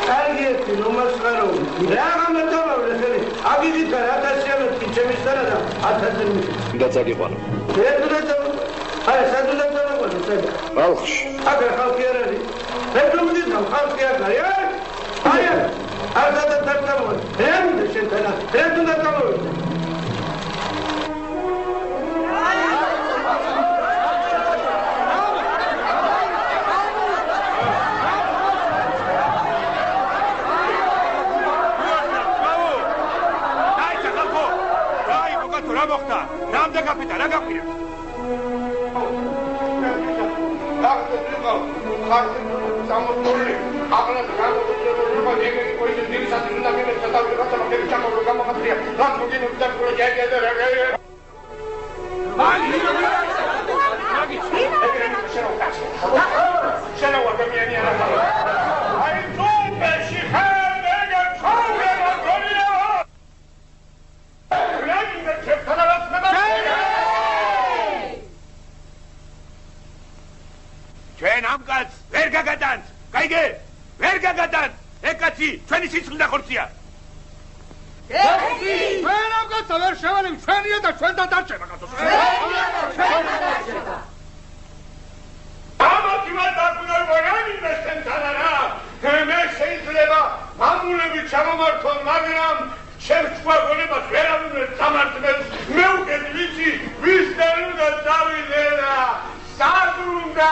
კარგი ნომასხარო. რა გამეთოვავ ხელი? აგიგით 1000-იანად კი ჩემი სანადა 1000-ზე მეტი. და წაგიყვანო. აი სადუნდა წავიყვანო სადა. ბალხში. აგერ ხალხი არ არის. მე თვითონ ხალხი არ არის. აი არ გადათარგმნო. ემდა შენთან. მე თვითონ წავიყვანო. Ramda kapitan, რა გაქვია? სამოწოლი, აღარ გამოგვიწერება ეგეთი კოისი დილისად უნდა მივეცა და ვიღაცა მაგერი ჩამოვრო გამახსია. რა მოგინო და პროექტი და რა. აი, მაგი, შენ ვარ ადამიანი არა. აი, თუ მეში ხარ, ეგ ცხოვრება გონია. ჩვენ ამ კაცს ვერ გაგატანთ. გაიგე? ვერ გაგატანთ. ეგ კაცი ჩვენი სიცხლე ხორცია. ჩვენ ამ კაცს ვერ შევალებ, ჩვენია და ჩვენ დადარჩება კაცო. ამათიმად დაგვიგვარ ინვესტენთან არა. მე შეიძლება მამულები ჩამომართონ, მაგრამ ჩემს გვაგონებას ვერავინ ვერ წამართმევს. მე უკეთ ვიცი, ვის და უნდა დავიდე და სად უნდა